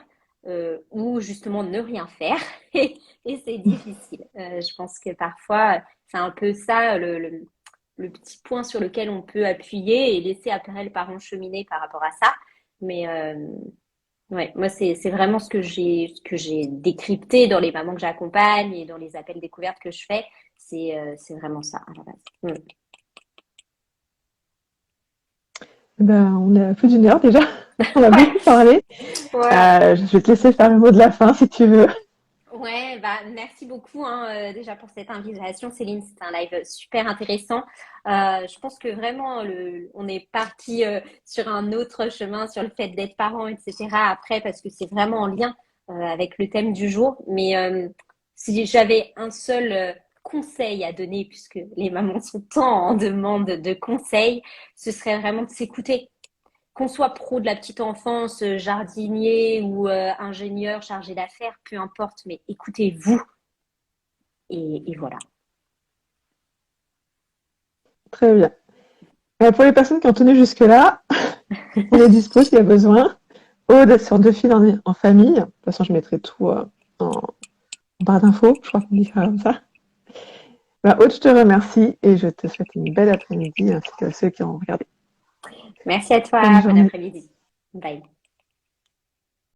ou justement ne rien faire et c'est difficile. Je pense que parfois, c'est un peu ça le petit point sur lequel on peut appuyer et laisser après le parent cheminer par rapport à ça. Mais ouais, moi, c'est vraiment ce que j'ai décrypté dans les mamans que j'accompagne et dans les appels découvertes que je fais. C'est vraiment ça à la base. Mm. Ben, on est à plus d'une heure déjà. On a beaucoup parlé. Ouais. Je vais te laisser faire le mot de la fin si tu veux. Ouais, bah merci beaucoup hein, déjà pour cette invitation, Céline. C'était un live super intéressant. Je pense que vraiment on est parti sur un autre chemin sur le fait d'être parent, etc. Après, parce que c'est vraiment en lien avec le thème du jour. Mais si j'avais un seul conseil à donner, puisque les mamans sont tant en demande de conseils, ce serait vraiment de s'écouter qu'on soit pro de la petite enfance, jardinier ou ingénieur chargé d'affaires, peu importe, mais écoutez-vous et voilà. Très bien. Pour les personnes qui ont tenu jusque-là, on est dispo s'il y a besoin. Aude sur deux fils en famille. De toute façon, je mettrai tout en barre d'infos. Je crois qu'on dit ça comme ça. Ben, Aude, je te remercie et je te souhaite une belle après-midi ainsi que ceux qui ont regardé. Merci à Bonne toi, bon journée. après-midi. Bye.